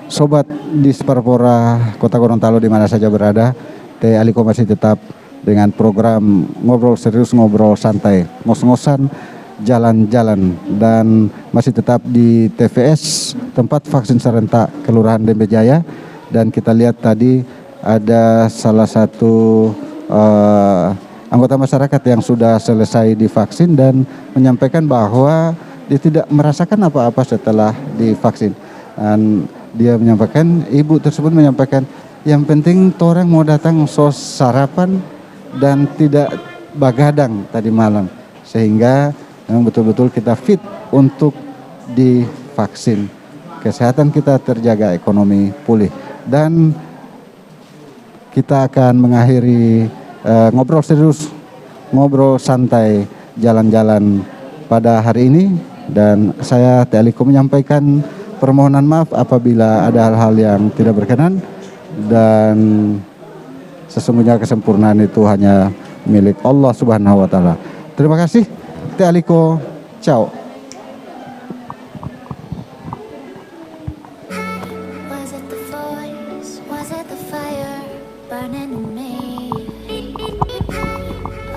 Sobat Diaspora Kota Gorontalo di mana saja berada, Teh Aliko masih tetap dengan program Ngobrol Serius Ngobrol Santai, ngos-ngosan jalan-jalan, dan masih tetap di TVS tempat vaksin serentak Kelurahan Dembe Jaya. Dan kita lihat tadi ada salah satu anggota masyarakat yang sudah selesai divaksin dan menyampaikan bahwa dia tidak merasakan apa-apa setelah divaksin. Dan dia menyampaikan, ibu tersebut menyampaikan, yang penting orang mau datang sos sarapan dan tidak bagadang tadi malam, sehingga memang betul-betul kita fit untuk divaksin. Kesehatan kita terjaga, ekonomi pulih, dan kita akan mengakhiri ngobrol serius, ngobrol santai, jalan-jalan pada hari ini. Dan saya Teh Aliko menyampaikan permohonan maaf apabila ada hal-hal yang tidak berkenan, dan sesungguhnya kesempurnaan itu hanya milik Allah Subhanahu wa taala. Terima kasih Teh Aliko. Ciao. Was it the voice? Was it the fire burning in me?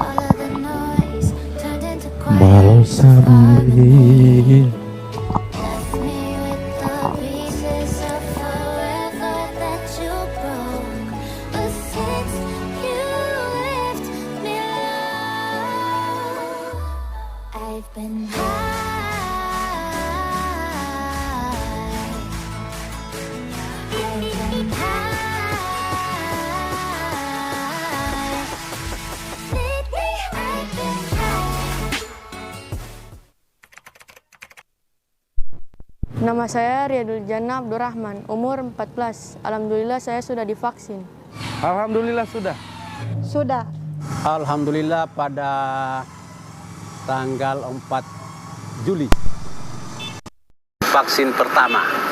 All of the noise turned into choirs of harmony. Left me with the pieces of forever that you broke. But since you left me alone, I've been Nama saya Riyadul Jannah Abdurrahman, umur 14. Alhamdulillah saya sudah divaksin. Alhamdulillah sudah. Sudah. Alhamdulillah pada tanggal 4 Juli. Vaksin pertama.